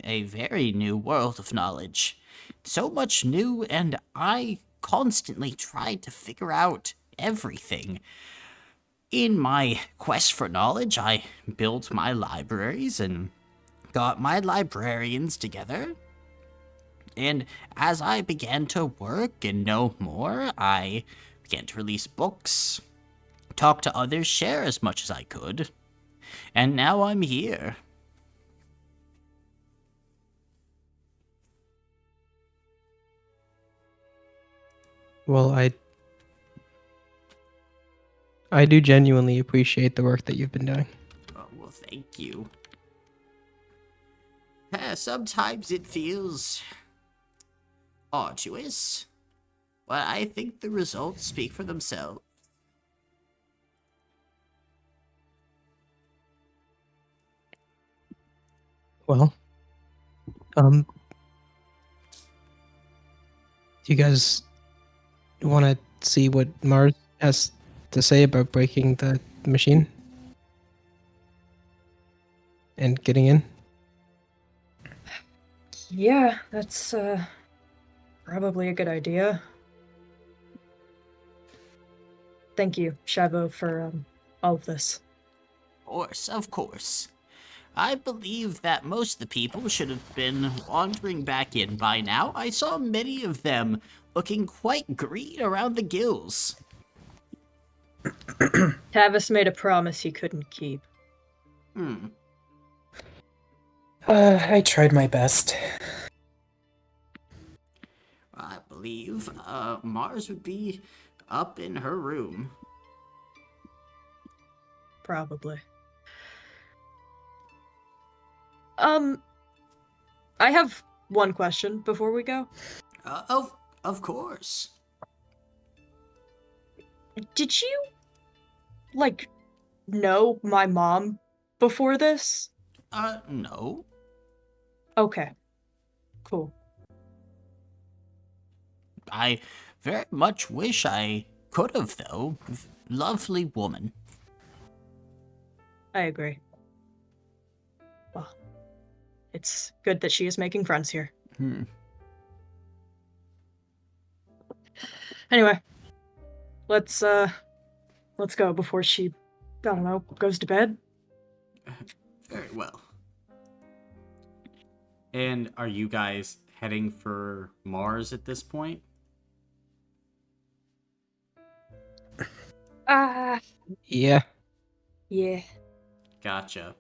a very new world of knowledge. So much new, and I constantly tried to figure out everything. In my quest for knowledge, I built my libraries and got my librarians together. And as I began to work and know more, I began to release books, talk to others, share as much as I could. And now I'm here. well, I do genuinely appreciate the work that you've been doing. Oh, well, thank you. Sometimes it feels arduous, but I think the results speak for themselves. Well, do you guys want to see what Mars has to say about breaking the machine and getting in? Yeah, that's probably a good idea. Thank you, Shivo, for all of this. Of course. I believe that most of the people should have been wandering back in by now. I saw many of them looking quite green around the gills. Tavis made a promise he couldn't keep. I tried my best. I believe Mars would be up in her room. Probably. I have one question before we go. Of course. Did you, like, know my mom before this? No. Okay. Cool. I very much wish I could have, though. Lovely woman. I agree. Well, it's good that she is making friends here. Anyway, let's go before she, I don't know, goes to bed. Very well. And are you guys heading for Mars at this point? Yeah. Yeah. Gotcha.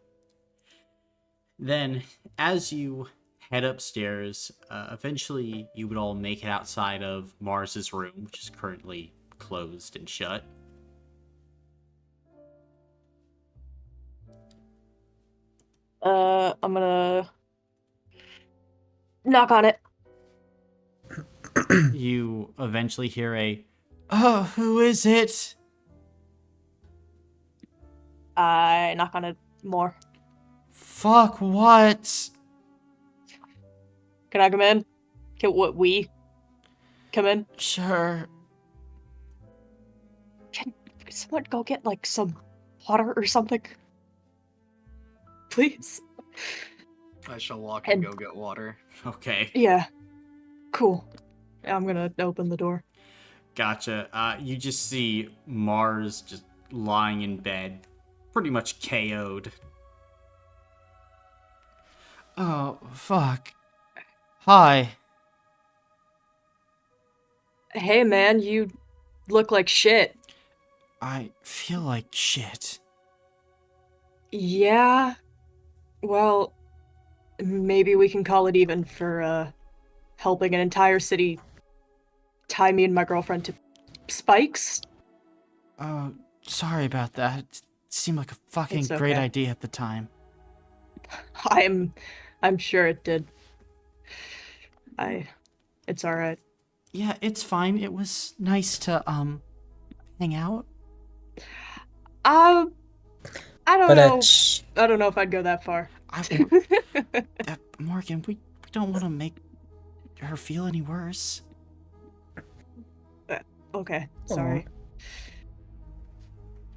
Then, as you head upstairs, eventually you would all make it outside of Mars's room, which is currently closed and shut. I'm gonna knock on it. You eventually hear a, "Oh, who is it?" I knock on it more. Fuck what? Can I come in? Can we come in? Sure. Can someone go get, like, some water or something? Please. I shall walk and And- go get water. Okay. Yeah. Cool. I'm gonna open the door. Gotcha. You just see Mars just lying in bed, pretty much KO'd. Oh, fuck. Hi. Hey man, you look like shit. I feel like shit. Yeah. Well, maybe we can call it even for helping an entire city tie me and my girlfriend to spikes. Sorry about that. It seemed like a fucking It's great okay. idea at the time. I'm sure it did. It's all right. Yeah, it's fine. It was nice to, hang out. I don't But know. I don't know if I'd go that far. Morgan, we don't want to make her feel any worse. Okay, Aw. sorry.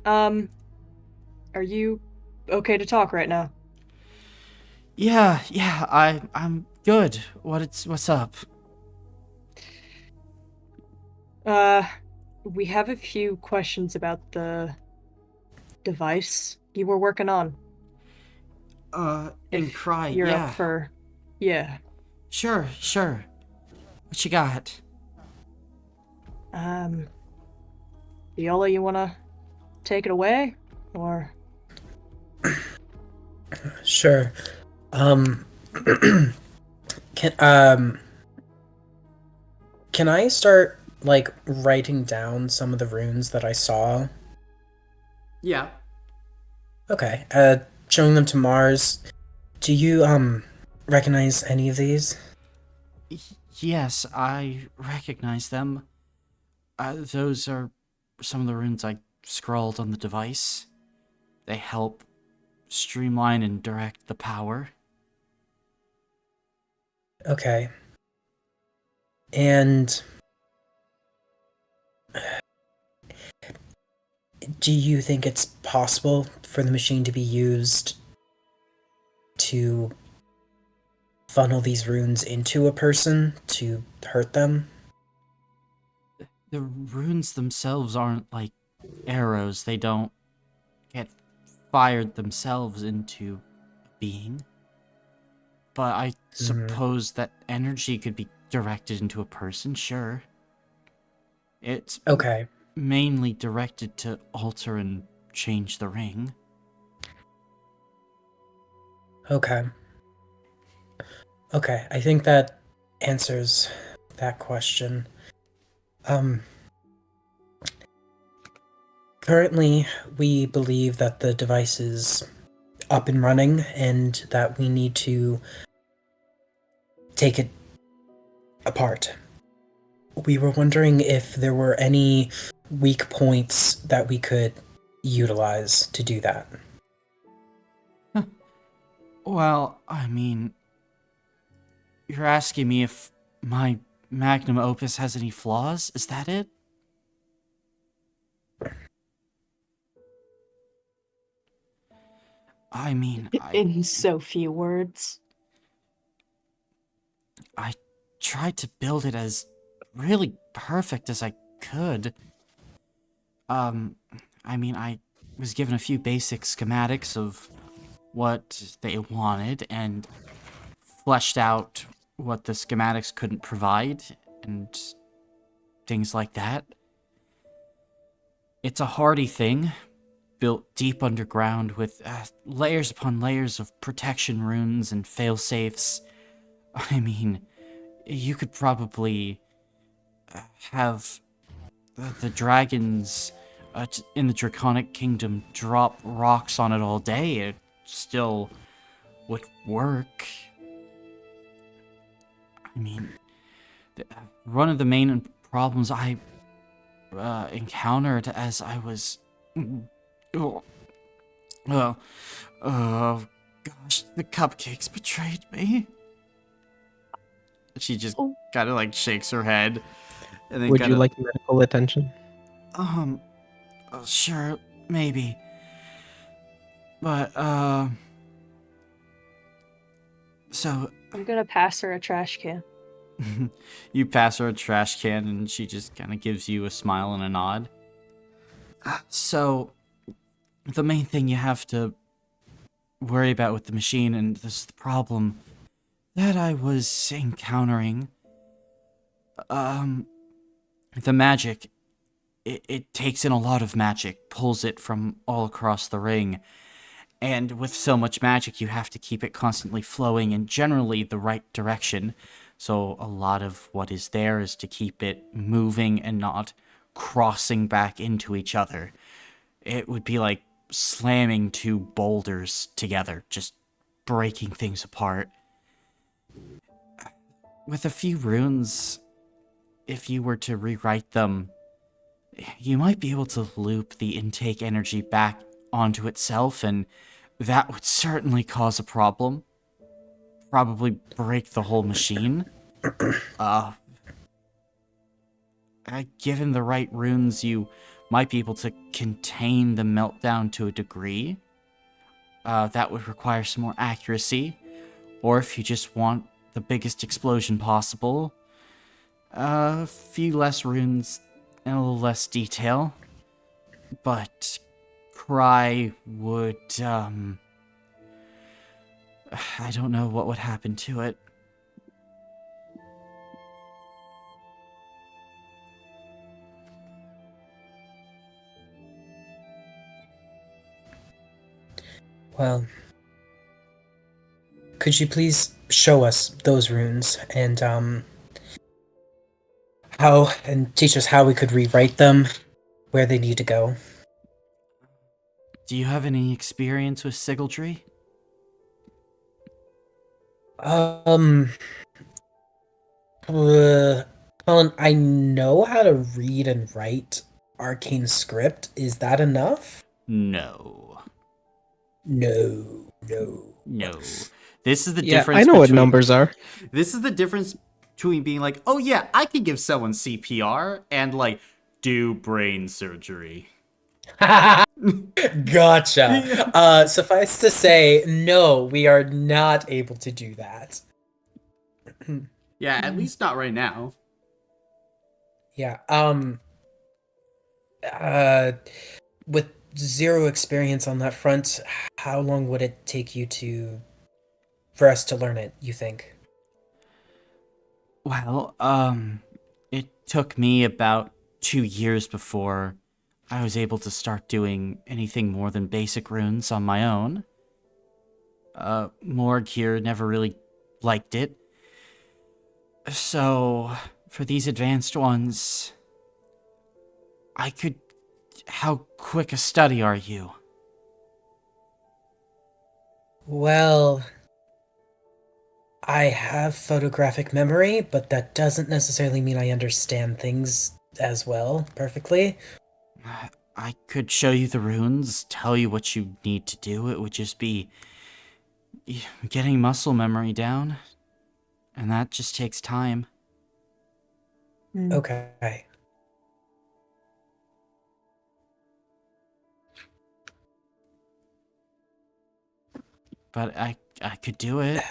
Are you okay to talk right now? Yeah, I'm good. What's up? We have a few questions about the device you were working on. And If cry, you're yeah. up for, yeah. Sure. What you got? Viola, you wanna take it away, or? Sure. Um, can can I start like writing down some of the runes that I saw? Yeah. Okay. Showing them to Mars. Do you recognize any of these? Yes, I recognize them. Those are some of the runes I scrawled on the device. They help streamline and direct the power. Okay. And do you think it's possible for the machine to be used to funnel these runes into a person to hurt them? The runes themselves aren't like arrows. They don't get fired themselves into being. But I suppose that energy could be directed into a person, sure. It's Okay. mainly directed to alter and change the ring. Okay. Okay, I think that answers that question. Um, Currently, we believe that the device is up and running and that we need to take it apart. We were wondering if there were any weak points that we could utilize to do that. Well, I mean, you're asking me if my magnum opus has any flaws? Is that it? I mean, In so few words. I tried to build it as really perfect as I could. I mean, I was given a few basic schematics of what they wanted and fleshed out what the schematics couldn't provide and things like that. It's a hardy thing, built deep underground with layers upon layers of protection runes and failsafes. I mean, you could probably have the dragons in the Draconic Kingdom drop rocks on it all day. It still would work. I mean, one of the main problems I encountered as I was... Oh, gosh, the cupcakes betrayed me. She just kind of like shakes her head. And then Would you kinda, like medical attention? Sure, maybe. But, so... I'm gonna pass her a trash can. You pass her a trash can and she just kind of gives you a smile and a nod. So, the main thing you have to worry about with the machine, and this is the problem, that I was encountering, um, the magic, it takes in a lot of magic, pulls it from all across the ring. And with so much magic, you have to keep it constantly flowing in generally the right direction. So a lot of what is there is to keep it moving and not crossing back into each other. It would be like slamming two boulders together, just breaking things apart. With a few runes, if you were to rewrite them, you might be able to loop the intake energy back onto itself, and that would certainly cause a problem. Probably break the whole machine. Uh, Given the right runes, you might be able to contain the meltdown to a degree. That would require some more accuracy. Or if you just want the biggest explosion possible, a few less runes and a little less detail. But Cry would, I don't know what would happen to it. Well, could you please show us those runes and teach us how we could rewrite them, where they need to go? Do you have any experience with Sigildry? Um, Colin, I know how to read and write arcane script. Is that enough? No. No. This is the Yeah, difference I know what between- numbers are. This is the difference between being like, oh yeah, I can give someone CPR, and like, do brain surgery. Gotcha. Suffice to say, no, we are not able to do that. Yeah, at least not right now. Yeah. With zero experience on that front, how long would it take you for us to learn it, you think? Well, it took me about 2 years before I was able to start doing anything more than basic runes on my own. Morg here never really liked it. So, for these advanced ones, I could... How quick a study are you? Well, I have photographic memory, but that doesn't necessarily mean I understand things as well perfectly. I could show you the runes, tell you what you need to do. It would just be getting muscle memory down, and that just takes time. Okay. But I could do it.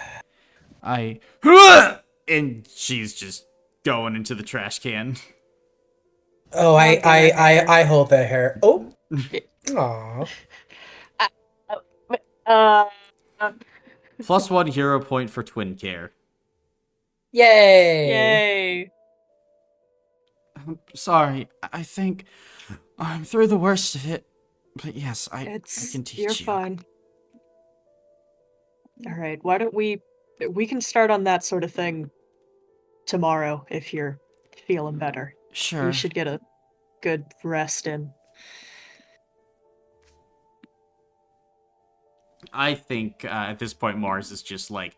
And she's just going into the trash can. Oh, Not the hair. I hold the hair. Oh. Aw. Uh, +1 hero point for twin care. Yay! yay. I'm sorry. I think I'm through the worst of it. But yes, I can teach You're you. fine. All right, why don't we can start on that sort of thing tomorrow if you're feeling better. Sure. You should get a good rest in. I think at this point Mars is just like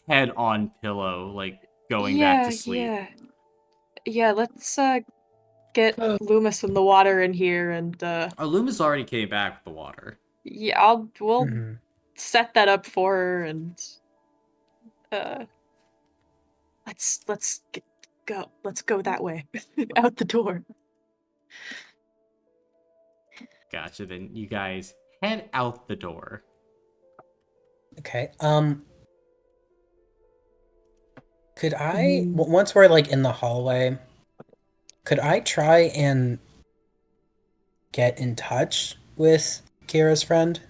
head on pillow, like going back to sleep. Yeah, let's get Loomis and the water in here and Loomis already came back with the water. yeah, we'll Mhm. set that up for her and let's go that way. Out the door. Gotcha. Then you guys head out the door. Okay. Could I once we're like in the hallway, could I try and get in touch with Kira's friend?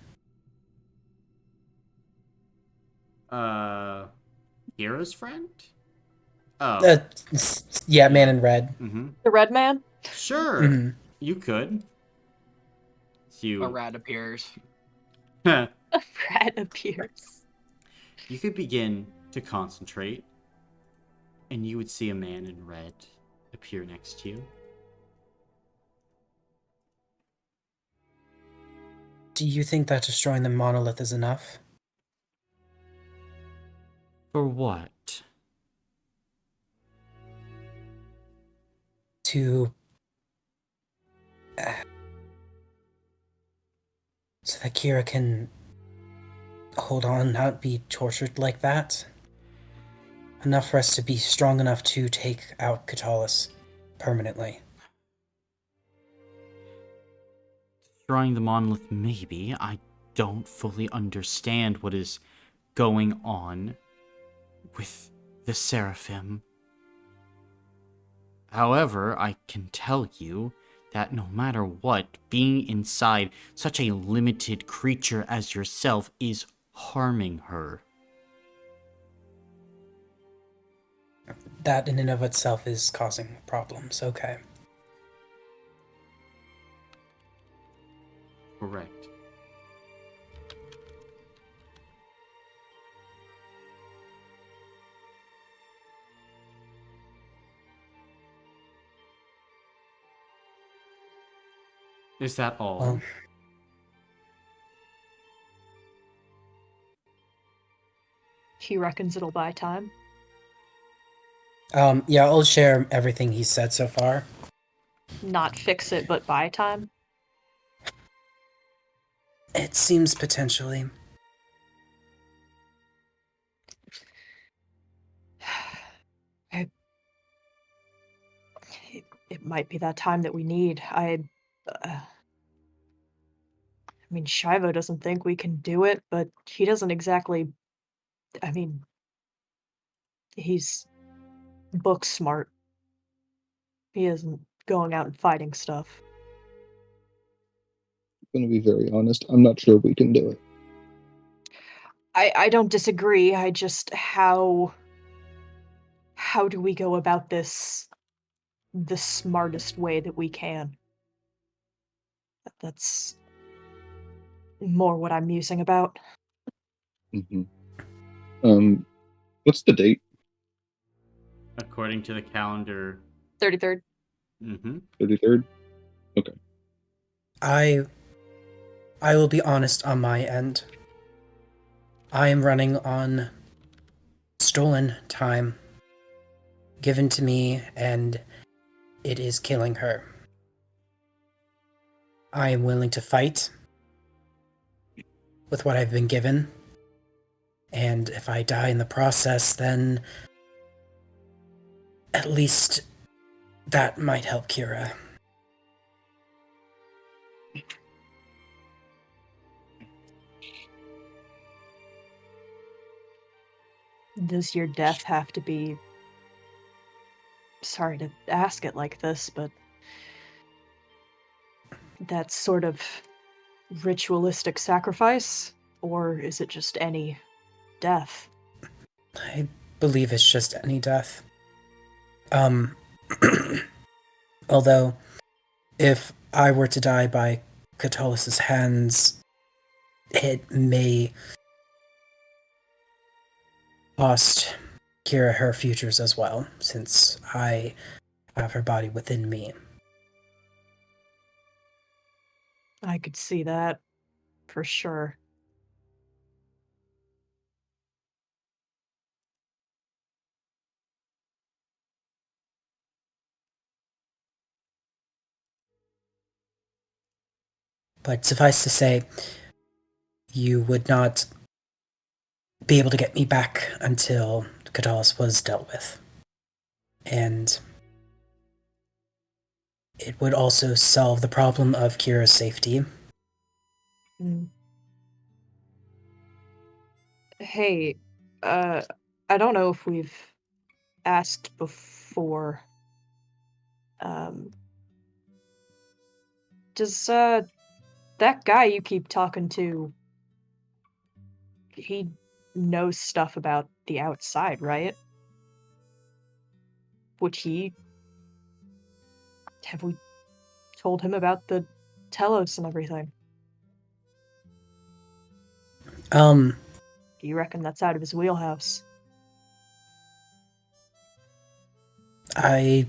Hero's friend? Oh. Yeah, Yeah. man in red. Mm-hmm. The red man? Sure. Mhm. You could. A rat appears. A rat appears. You could begin to concentrate, and you would see a man in red appear next to you. Do you think that destroying the monolith is enough? For what? To so that Kira can hold on, not be tortured like that? Enough for us to be strong enough to take out Katalis permanently. Destroying the monolith, maybe. I don't fully understand what is going on with the Seraphim. However, I can tell you that no matter what, being inside such a limited creature as yourself is harming her. That in and of itself is causing problems, okay. Correct. Is that all? Well, He reckons it'll buy time. yeah, I'll share everything he said so far. Not fix it, but buy time. It seems potentially. It might be that time that we need. I mean, Shivo doesn't think we can do it, but he doesn't exactly. I mean, he's book smart. He isn't going out and fighting stuff. I'm gonna be very honest. I'm not sure we can do it. I don't disagree. I just how do we go about this the smartest way that we can? That's more what I'm musing about. hmm What's the date? According to the calendar. 33rd. Mm-hmm. 33rd. Okay. I will be honest on my end. I am running on stolen time given to me, and it is killing her. I am willing to fight with what I've been given, and if I die in the process, then at least that might help Kira. Does your death have to be... Sorry to ask it like this, but that sort of ritualistic sacrifice? Or is it just any death? I believe it's just any death. Although, if I were to die by Catulus's hands, it may cost Kira her futures as well, since I have her body within me. I could see that, for sure. But suffice to say, you would not be able to get me back until Catullus was dealt with. And it would also solve the problem of Kira's safety. Mm. Hey, I don't know if we've asked before. Does, that guy you keep talking to, he knows stuff about the outside, right? Have we told him about the Telos and everything? Um, Do you reckon that's out of his wheelhouse? I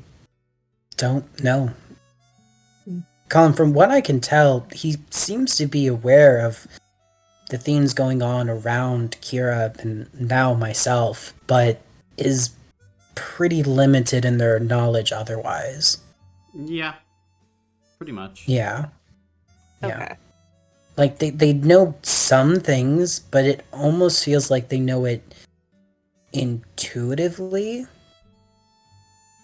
don't know. Hmm. Colin, from what I can tell, he seems to be aware of the themes going on around Kira and now myself, but is pretty limited in their knowledge otherwise. Yeah, pretty much. Yeah. Yeah. Okay. Like, they know some things, but it almost feels like they know it intuitively.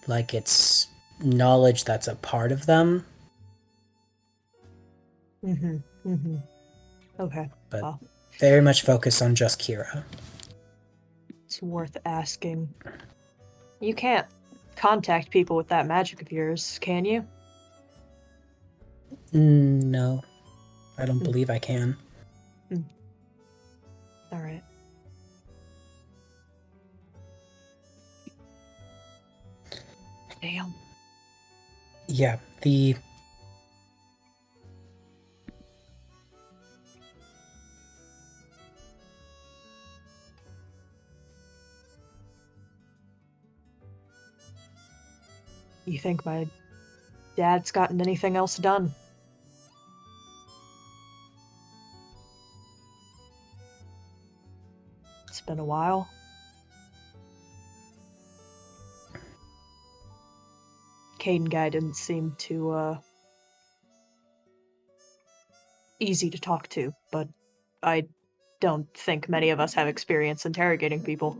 Like it's knowledge that's a part of them, Mm-hmm. Mm-hmm. Okay. but Well, very much focused on just Kira. it's worth asking. You can't contact people with that magic of yours, can you? No, I don't Hmm. believe I can. Alright. Damn. Yeah, the You think my dad's gotten anything else done? It's been a while. Caden guy didn't seem too easy to talk to, but I don't think many of us have experience interrogating people.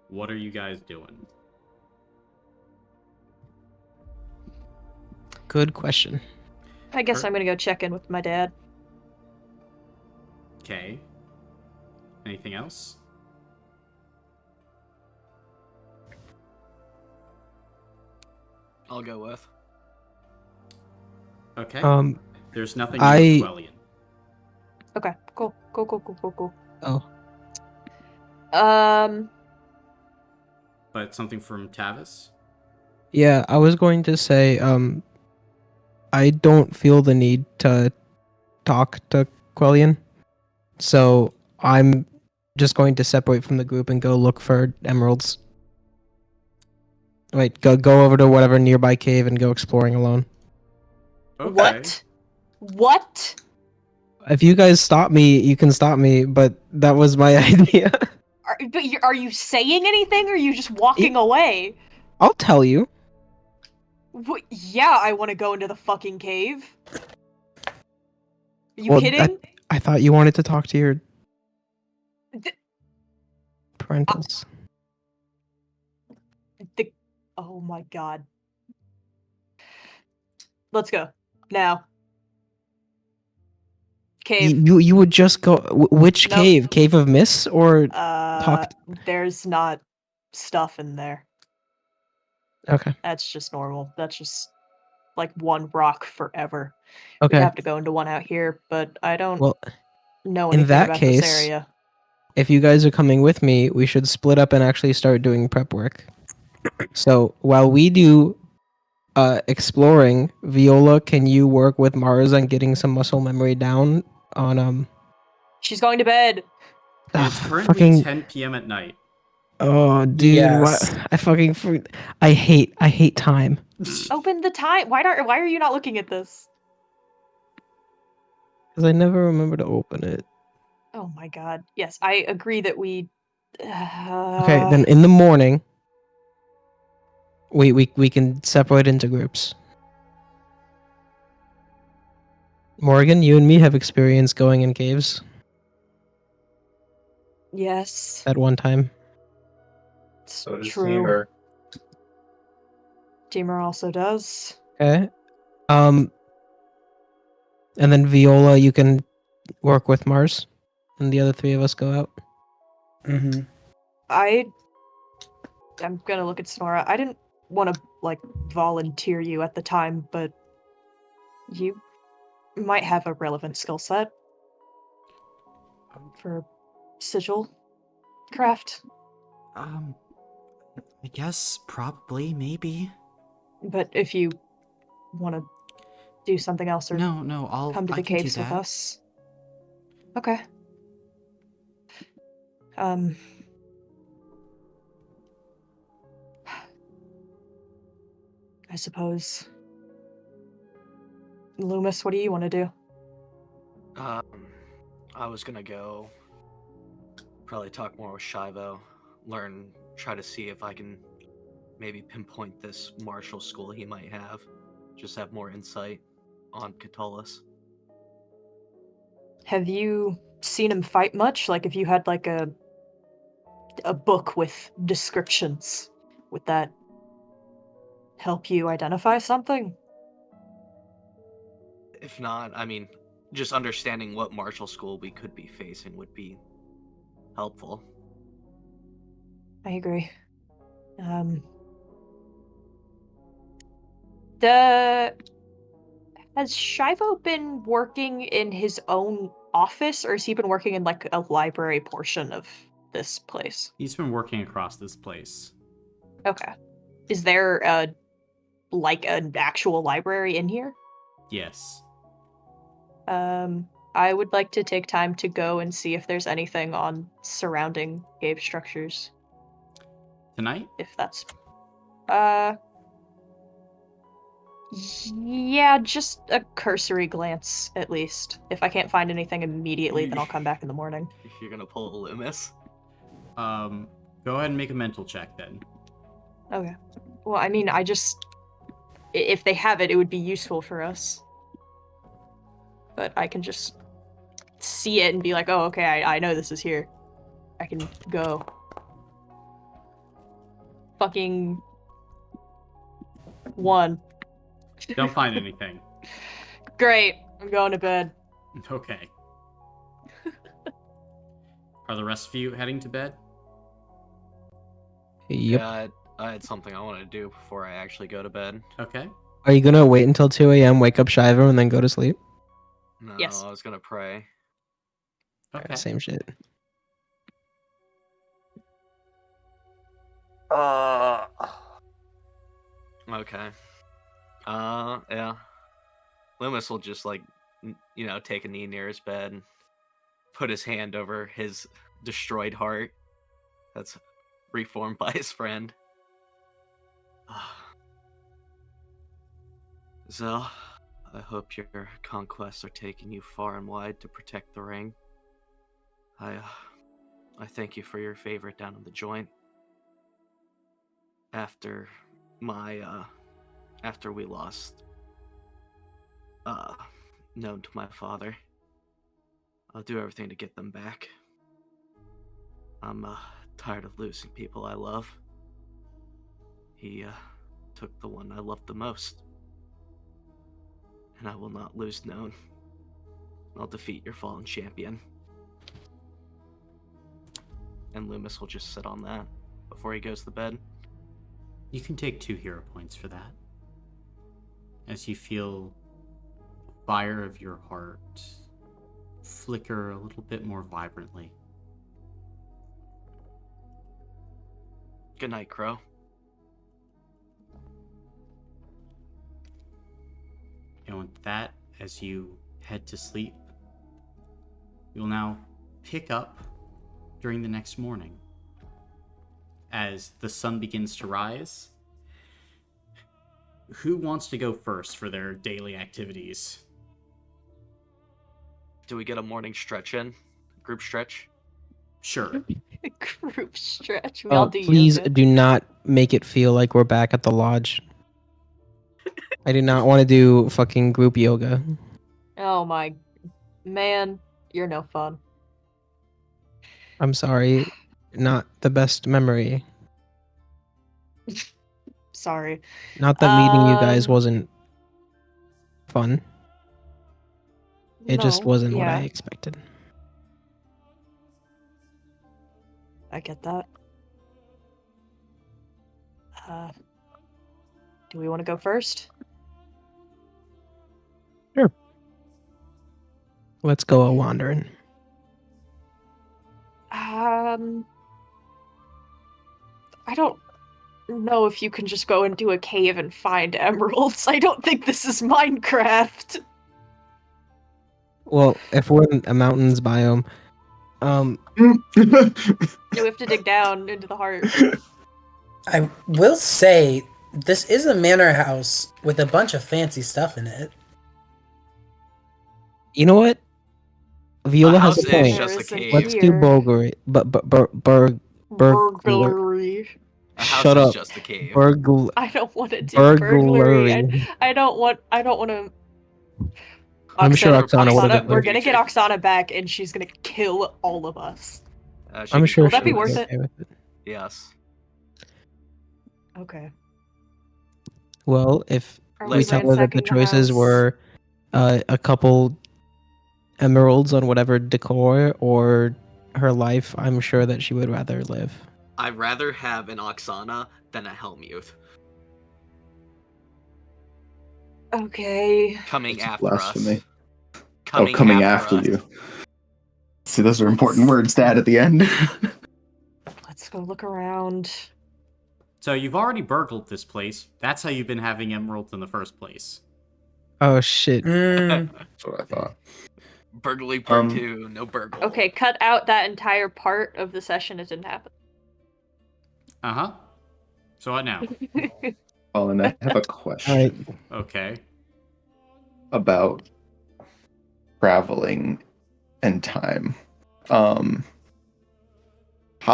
What are you guys doing? Good question. I guess Her- I'm gonna go check in with my dad. Okay. Anything else? I'll go with. Okay. Um. There's nothing new with I. Quellion. Okay, cool. Cool. Oh. But something from Tavis? Yeah, I was going to say. I don't feel the need to talk to Quellion, so I'm just going to separate from the group and go look for emeralds. Wait, go over to whatever nearby cave and go exploring alone. Okay. What? If you guys stop me, you can stop me, but that was my idea. Are you saying anything, or are you just walking away? I'll tell you. Yeah, I want to go into the fucking cave. Are you Well, kidding? I thought you wanted to talk to your Th- parentals. Oh my god. Let's go. Now. Cave. You would just go. Which Nope. cave? Cave of Mists or talk? There's not stuff in there. Okay. That's just normal. That's just like one rock forever. Okay. We have to go into one out here, but I don't Well, know in anything that about this case, area. if you guys are coming with me, we should split up and actually start doing prep work. So while we do exploring, Viola, can you work with Mars on getting some muscle memory down on She's going to bed. It's currently fucking 10 p.m. at night. oh dude, Yes. what I fucking I hate time. Open the time. Why are you not looking at this? Because I never remember to open it. Oh my god. Yes, I agree that we Okay, then in the morning we can separate into groups. Morgan, you and me have experience going in caves yes. at one time. It's So does true. Teamer. Teamer also does. Okay. And then Viola, you can work with Mars, and the other three of us go out. Mm-hmm. I'm gonna look at Sonora. I didn't want to like volunteer you at the time, but you might have a relevant skill set for sigil craft. I guess probably, maybe. But if you want to do something else or No, come to I the can do caves with that. us, okay. I suppose. Loomis, what do you want to do? I was gonna go probably talk more with Shivo, try to see if I can maybe pinpoint this martial school he might have. Just have more insight on Catullus. Have you seen him fight much? Like, if you had like a book with descriptions, would that help you identify something? If not, I mean, just understanding what martial school we could be facing would be helpful. I agree. The Has Shivo been working in his own office, or has he been working in like a library portion of this place? He's been working across this place. Okay. Is there like an actual library in here? Yes. I would like to take time to go and see if there's anything on surrounding cave structures. Tonight? If that's yeah, just a cursory glance at least. If I can't find anything immediately, then I'll come back in the morning. If you're gonna pull a Loomis. Go ahead and make a mental check then. Okay. Well, I mean, if they have it, it would be useful for us. But I can just see it and be like, oh, okay, I know this is here. I can go. Fucking 1. Don't find anything. Great. I'm going to bed. Okay. Are the rest of you heading to bed? Yep. Yeah, I had something I wanted to do before I actually go to bed. Okay. Are you gonna wait until 2 a.m., wake up Shiva, and then go to sleep? No, Yes. I was gonna pray. Okay. Same shit. Okay. Yeah. Loomis will just take a knee near his bed, put his hand over his destroyed heart that's reformed by his friend. Zell, I hope your conquests are taking you far and wide to protect the ring. I thank you for your favor down in the joint. After we lost known to my father, I'll do everything to get them back. I'm tired of losing people I love. He took the one I loved the most. And I will not lose known. I'll defeat your fallen champion. And Loomis will just sit on that before he goes to bed. You can take 2 hero points for that. As you feel the fire of your heart flicker a little bit more vibrantly. Good night, Crow. And with that, as you head to sleep, you'll now pick up during the next morning. As the sun begins to rise, who wants to go first for their daily activities? Do we get a morning stretch in? Group stretch? Sure. Group stretch. We all do Please yoga. do not make it feel like we're back at the lodge. I do not want to do fucking group yoga. Oh my man, you're no fun. I'm sorry. Not the best memory. Sorry. Not that meeting you guys Um, wasn't fun. It just No, wasn't what I yeah, expected. I get that. Do we want to go first? Sure. Let's go a wandering. I don't know if you can just go into a cave and find emeralds. I don't think this is Minecraft. Well, if we're in a mountains biome, No, we have to dig down into the heart. I will say this is a manor house with a bunch of fancy stuff in it. you know what? Viola has house a point. is just a Isn't cave. Let's do here. burglary. Burglar. Burglary. A house Shut is up. just a cave. I don't want to do burglary. Burglary. I don't want to. I'm sure Oksana would have. We're gonna get Oksana back, and she's gonna kill all of us. She I'm can sure Will kill that be she would worth us. it? okay with it. Yes. Okay. Well, if Are we Listen. tell her that the ransacking choices house? were a couple emeralds on whatever decor or her life, I'm sure that she would rather live. I'd rather have an Oksana than a Helmuth Okay. coming It's after blasphemy. us. Coming after us. you. See, those are important words to add at the end. Let's go look around. So you've already burgled this place. That's how you've been having emeralds in the first place. Oh shit. Mm, That's what I thought. Burglary part 2, no burgle. Okay, cut out that entire part of the session. It didn't happen. Uh-huh. So what now? Colin, I have a All question right. Okay. about traveling and time. How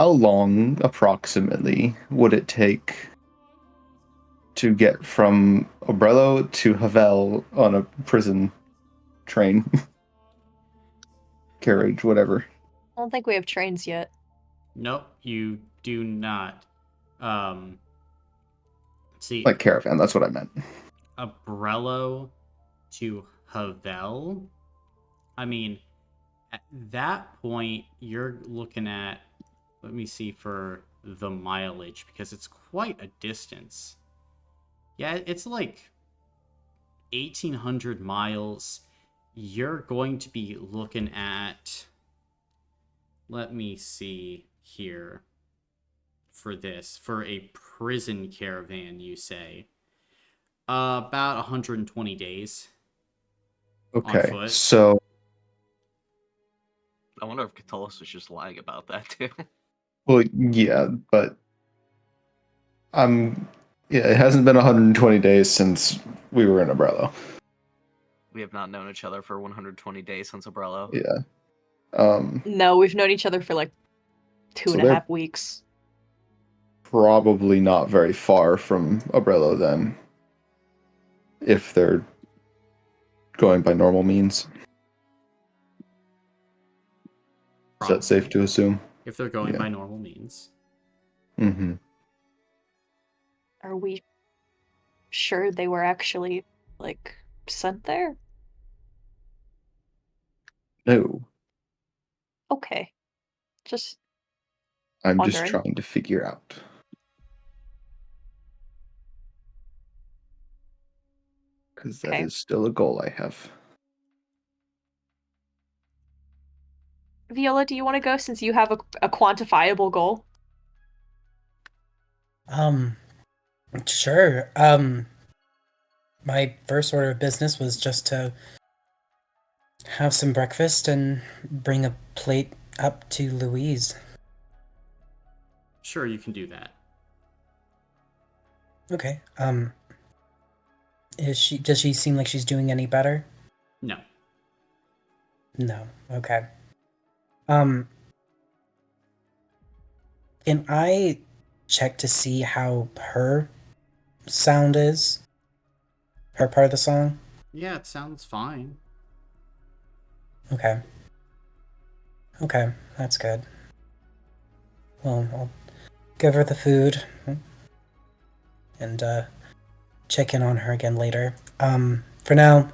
long approximately would it take to get from Obrello to Havel on a prison train? Carriage, whatever. I don't think we have trains yet. Nope, you do not. See, Like caravan, that's what I meant. Abrello to Havel. I mean, at that point, you're looking at, let me see for the mileage, because it's quite a distance. Yeah, it's like 1,800 miles. You're going to be looking at, let me see here for this, for a prison caravan, you say. About 120 days. Okay, foot. so I wonder if Catullus was just lying about that too. well, yeah, but it hasn't been 120 days since we were in Abrello. We have not known each other for 120 days since Abrello. Yeah. No, we've known each other for like two So and a they're- half weeks. Probably not very far from Abrello then, if they're going by normal means. Is that safe to assume? If they're going Yeah. by normal means. Mm-hmm. Are we sure they were actually like sent there? No, Okay. Just I'm just Wondering. trying to figure out. Because that Okay. is still a goal I have. Viola, do you want to go since you have a quantifiable goal? sure. My first order of business was just to have some breakfast and bring a plate up to Louise. Sure, you can do that. Okay. Does she seem like she's doing any better? No. No. Okay. Can I check to see how her sound is? Her part of the song? Yeah, it sounds fine. Okay. Okay, that's good. Well, I'll give her the food. and check in on her again later. For now,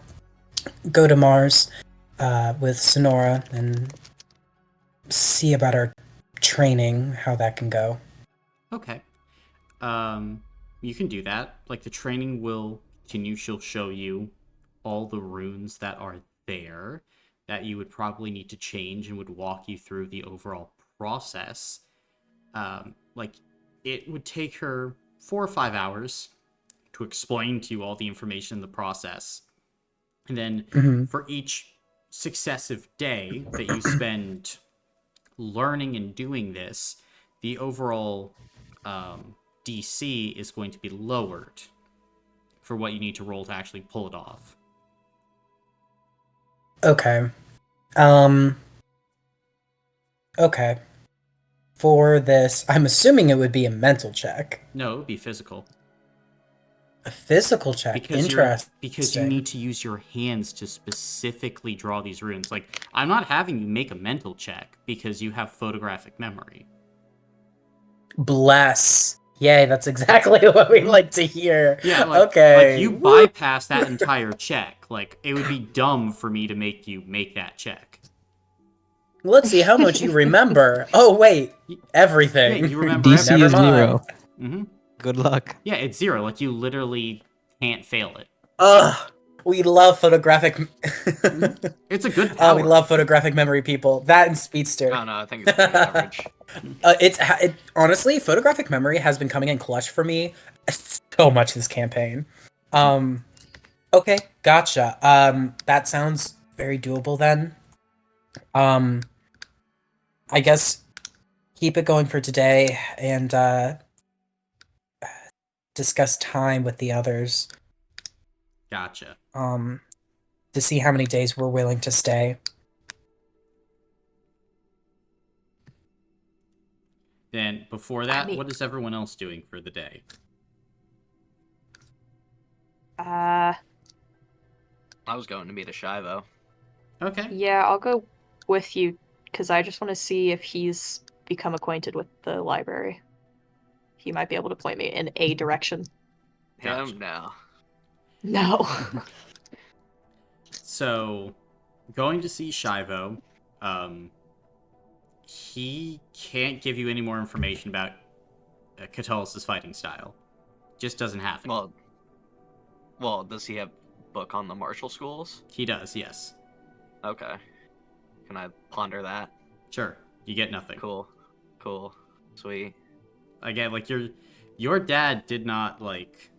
go to Mars with Sonora and see about our training, how that can go. Okay. You can do that. Like, the training will continue. She'll show you all the runes that are there that you would probably need to change and would walk you through the overall process. Like, it would take her 4 or 5 hours to explain to you all the information in the process. And then for each successive day that you spend learning and doing this, the overall DC is going to be lowered for what you need to roll to actually pull it off. Okay. Okay. For this, I'm assuming it would be a mental check. No, it would be physical. A physical check. Because you Interesting. need to use your hands to specifically draw these runes. Like, I'm not having you make a mental check because you have photographic memory. Bless. Yay, that's exactly what we like to hear. Yeah, like, okay. Like, you bypass that entire check. Like, it would be dumb for me to make you make that check. Let's see how much you remember. Oh, wait. Everything. Yeah, you remember DC everything. is 0. Mm-hmm. Good luck. Yeah, it's 0. Like, you literally can't fail it. Ugh. We love photographic. It's a good power. We love photographic memory, people. That and Speedster. I don't know. I think it's pretty average. Honestly, photographic memory has been coming in clutch for me so much this campaign. Okay, gotcha. That sounds very doable then. I guess keep it going for today and discuss time with the others. Gotcha. To see how many days we're willing to stay. Then, before that, what is everyone else doing for the day? I was going to meet a Shivo. Okay. Yeah, I'll go with you, because I just want to see if he's become acquainted with the library. He might be able to point me in a direction. Gotcha. Him? No. No. So, going to see Shivo, he can't give you any more information about Catullus' fighting style. Just doesn't have it. Well, does he have a book on the martial schools? He does, yes. Okay. Can I ponder that? Sure. You get nothing. Cool. Sweet. Again, like, your dad did not, like,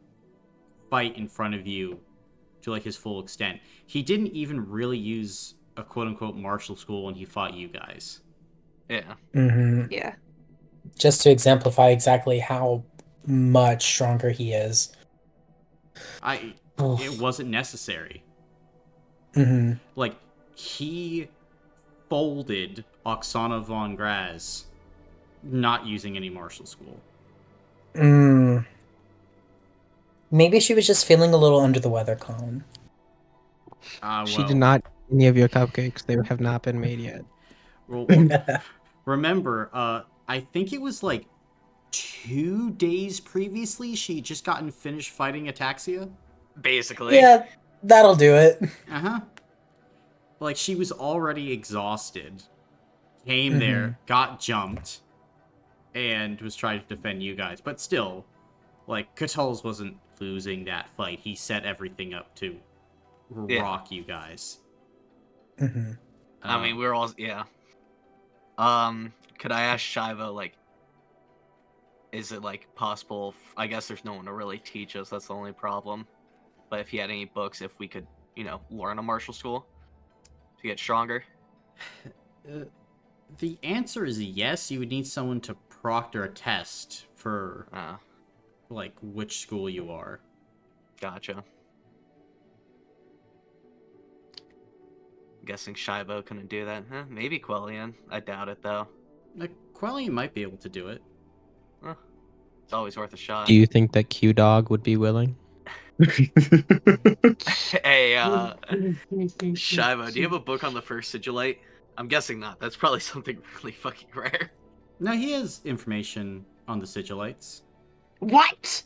fight in front of you to, like, his full extent. He didn't even really use a quote-unquote martial school when he fought you guys. Yeah. Mm-hmm. Yeah. Just to exemplify exactly how much stronger he is. It wasn't necessary. Mm-hmm. Like, he folded Oksana von Graz not using any martial school. Maybe she was just feeling a little under the weather, Colin. She did not eat any of your cupcakes. They have not been made yet. Well, remember, I think it was like 2 days previously she just gotten finished fighting Ataxia. Basically. Yeah, that'll do it. Uh-huh. Like, she was already exhausted. Came there, got jumped, and was trying to defend you guys. But still, like, Catullus wasn't losing that fight. He set everything up to rock you guys. Mm-hmm. I mean, we're all... Yeah. Could I ask Shivo, like... Is it, like, possible... I guess there's no one to really teach us. That's the only problem. But if he had any books, if we could, learn a martial school to get stronger? The answer is yes. You would need someone to proctor a test for, like, which school you are. Gotcha. Guessing Shivo couldn't do that. Maybe Quellian. I doubt it, though. Quellian might be able to do it. It's always worth a shot. Do you think that Q-Dog would be willing? Hey, Shivo, do you have a book on the first sigillite? I'm guessing not. That's probably something really fucking rare. No, he has information on the sigillites. What?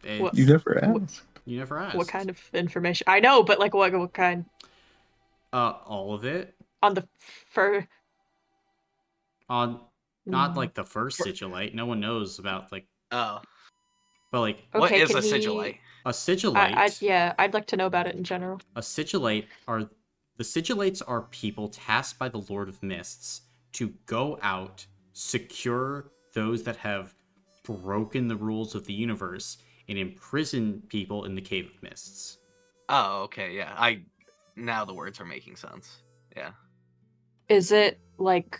What- You never what- asked. You never asked. What kind of information? I know, but like what kind? All of it. On the fur. On not Mm. like the first sigillite. No one knows about like, Oh, but like what Okay, is can a he- sigillite? a sigillite. Yeah, I'd like to know about it in general. A sigillite are the sigillates are people tasked by the Lord of Mists to go out, secure those that have broken the rules of the universe, and imprison people in the Cave of Mists. Oh, okay, yeah. Now the words are making sense. Yeah. Is it like,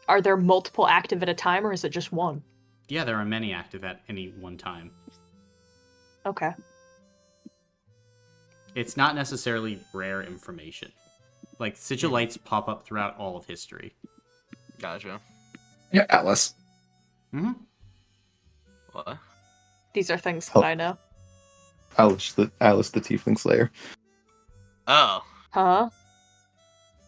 are there multiple active at a time, or is it just one? Yeah, there are many active at any one time. Okay. It's not necessarily rare information. Like, sigillites pop up throughout all of history. Gotcha. Yeah, Alice. Mm-hmm. What? These are things Oh. that I know. Alice the Tiefling Slayer. Oh, Huh?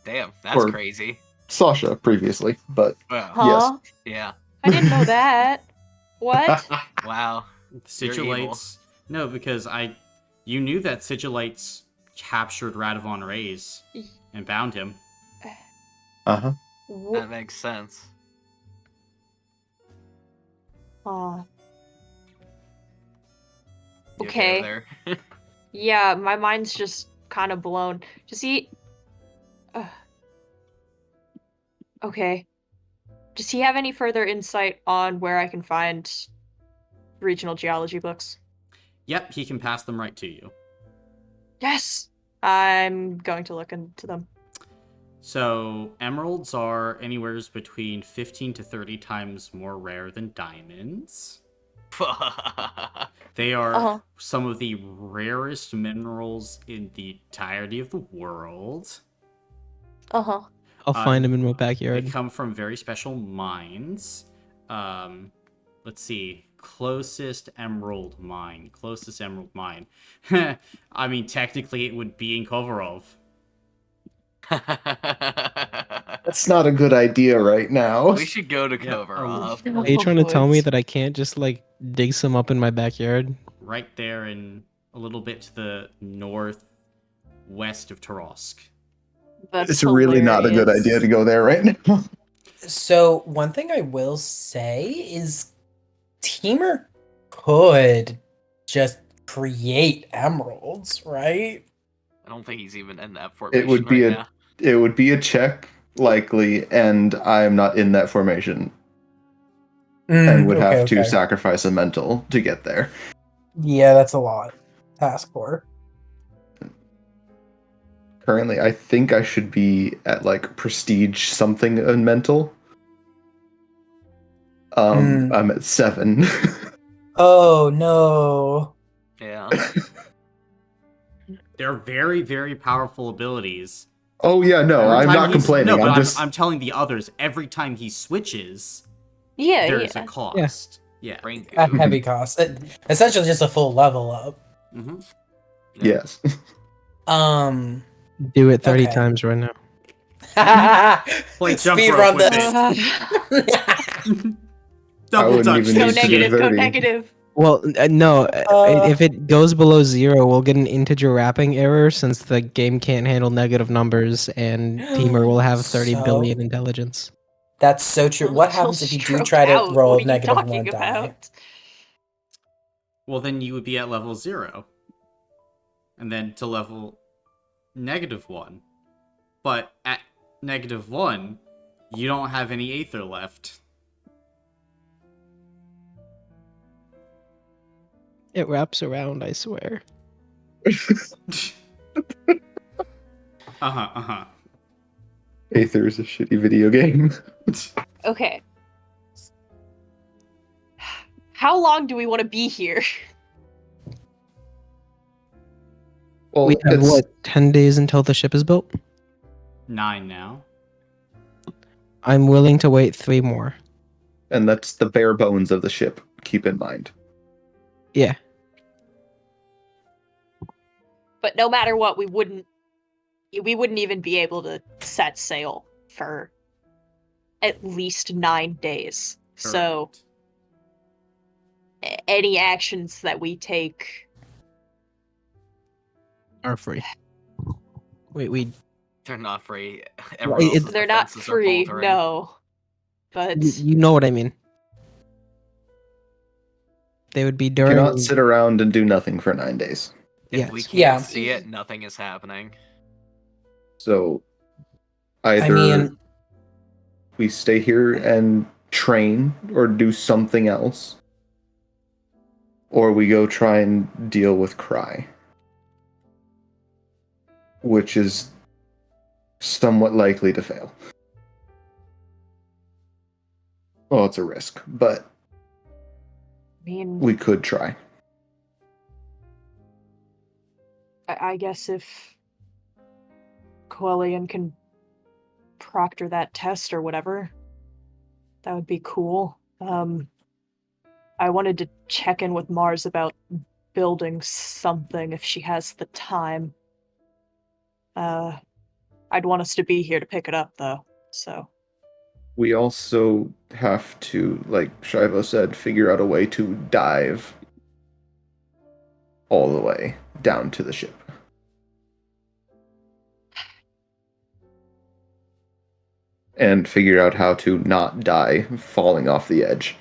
damn. That's Or- crazy. Sasha previously, but Wow. Huh? Yeah. I didn't know that. What? Wow. You're evil. Sigillites. No, because you knew that sigillites captured Radovan Reyes and bound him. uh-huh. That makes sense. Huh. You Okay. over there? Yeah, my mind's just kind of blown. Does he? Okay. Does he have any further insight on where I can find regional geology books? Yep, he can pass them right to you. Yes! I'm going to look into them. So, emeralds are anywhere between 15 to 30 times more rare than diamonds. They are some of the rarest minerals in the entirety of the world. Uh-huh. I'll find him in my They backyard. come from very special mines. Let's see. Closest emerald mine. I mean, technically it would be in Kovarov. That's not a good idea right now. We should go to Yeah, Kovarov. Are you trying to tell me that I can't just like dig some up in my backyard? Right there in a little bit to the northwest of Tarosk. That's It's really not a good hilarious. idea to go there right now. So one thing I will say is Teamer could just create emeralds, right? I don't think he's even in that formation It would be right now. it would be a check likely, and I am not in that formation and would have to sacrifice a mental to get there. Yeah, that's a lot to ask for. Currently, I think I should be at like prestige something in mental. I'm at 7. Oh no. Yeah. They're very, very powerful abilities. Oh yeah, no, Every I'm time not he's- complaining. No, but I'm just I'm telling the others, every time he switches, Yeah, there's yeah. a cost. Yeah. Brain A goo. heavy cost. Essentially just a full level up. Mm-hmm. yes. Do it 30 Okay. times right now. Play jump Speed rope run with this. I Double wouldn't touch even Go need this to do shit. negative, go 30. negative. Well, no. Uh. If it goes below 0, we'll get an integer wrapping error since the game can't handle negative numbers, and Teamer will have 30 So- billion intelligence. That's so true. What He'll happens if you do stroke try to out. roll What a are you negative talking 1 die? about? Well, then you would be at level 0. And then to level -1. But at -1, you don't have any Aether left. It wraps around, I swear. Uh-huh. Aether is a shitty video game. Okay. How long do we want to be here? Well, We have, it's, 10 days until the ship is built? 9 now. I'm willing to wait 3 more. and that's the bare bones of the ship. Keep in mind. Yeah. But no matter what, we wouldn't even be able to set sail for at least 9 days. So, Correct. any actions that we take Are free. We They're not free. Well, Everyone else's they're not defenses are free, faltering. no. But you know what I mean. They would be You during. cannot sit around and do nothing for 9 days. If we Yes. can't Yeah. see it, nothing is happening. So either I mean, we stay here and train or do something else, or we go try and deal with Cry, which is somewhat likely to fail. Well, it's a risk, but I mean, we could try. I guess if Coelian can proctor that test or whatever, that would be cool. I wanted to check in with Mars about building something if she has the time. I'd want us to be here to pick it up, though, so. We also have to, like Shivo said, figure out a way to dive all the way down to the ship. And figure out how to not die falling off the edge.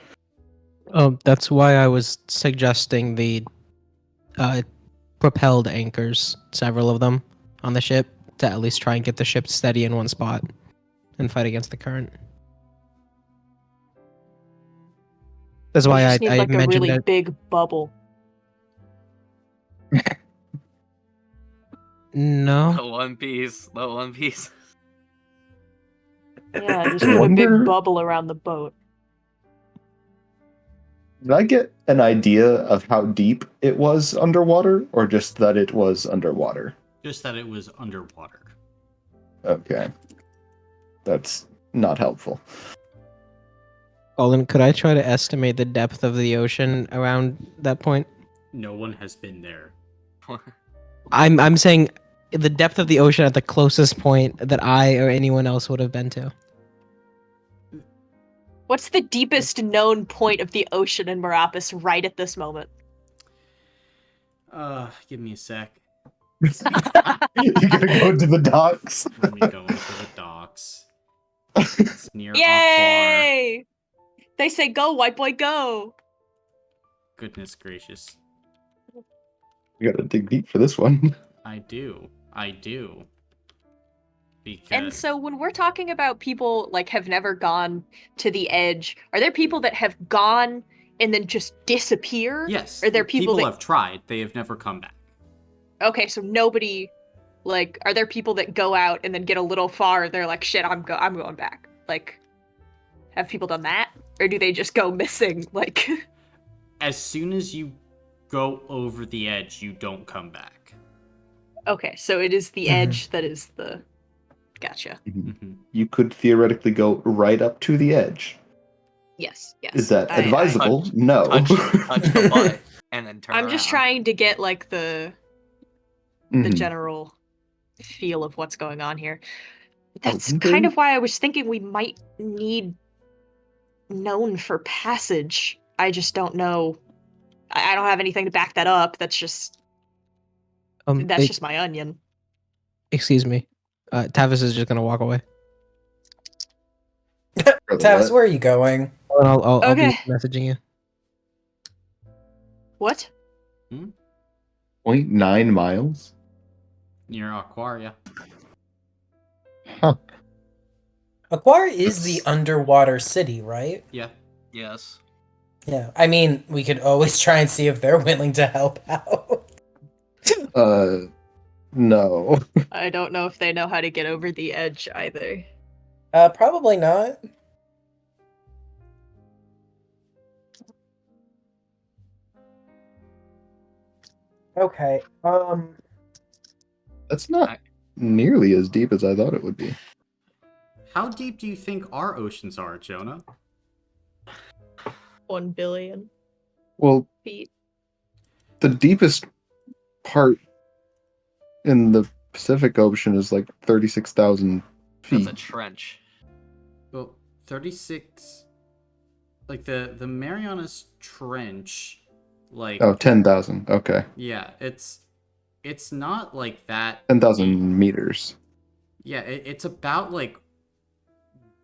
That's why I was suggesting the propelled anchors, several of them, on the ship, to at least try and get the ship steady in one spot and fight against the current. That's We why just need I like a mentioned really that. big bubble. No. The One Piece. The One Piece. Yeah, just I put a wonder- big bubble around the boat. Did I get an idea of how deep it was underwater, or just that it was underwater? Just that it was underwater. Okay. That's not helpful. Colin, could I try to estimate the depth of the ocean around that point? No one has been there. I'm saying the depth of the ocean at the closest point that I or anyone else would have been to. What's the deepest known point of the ocean in Meropis right at this moment? Give me a sec. You gotta go to the docks. Let me go into the docks. It's near Aquar. Yay! They say go, white boy, go! Goodness gracious. You gotta dig deep for this one. I do. Because And so when we're talking about people like have never gone to the edge, are there people that have gone and then just disappear? yes, Are there people that have tried. They have never come back. Okay, so nobody like are there people that go out and then get a little far and they're like, shit, I'm going back. Like have people done that? Or do they just go missing? Like As soon as you go over the edge, you don't come back. Okay, so it is the edge that is the Gotcha. Mhm. You could theoretically go right up to the edge. Yes, yes. Is that I- advisable? No. Touch the butt and then turn I'm just around. trying to get like the Mhm. general feel of what's going on here. That's wonder- kind of why I was thinking we might need known for passage. I just don't know. I don't have anything to back that up. That's just just my onion. Excuse me. Tavis is just gonna walk away. For the Tavis, what? where are you going? And I'll be Okay. messaging you. What? 0.9 miles? Near Aquaria. Huh. Aquar is the That's- underwater city, right? Yeah. Yes. Yeah. I mean, we could always try and see if they're willing to help out. No. I don't know if they know how to get over the edge either. Probably not. Okay. That's not nearly as deep as I thought it would be. How deep do you think our oceans are, Jonah? 1 billion Well, feet. the deepest part in the Pacific Ocean is like 36,000 feet. That's a trench. Well, 36. Like the Marianas Trench Like, Oh, 10,000. Okay. yeah, it's not like that. 10,000 meters. Yeah, it's about like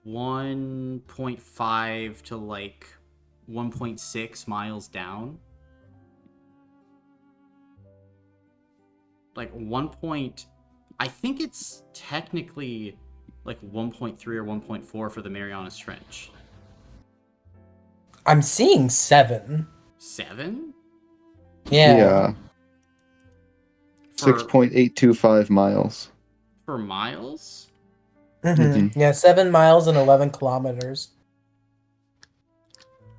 1.5 to like 1.6 miles down. Like I think it's technically like 1.3 or 1.4 for the Marianas Trench. I'm seeing 7. 7? Yeah. 6.825 miles. For miles? Mhm. Yeah, 7 miles and 11 kilometers.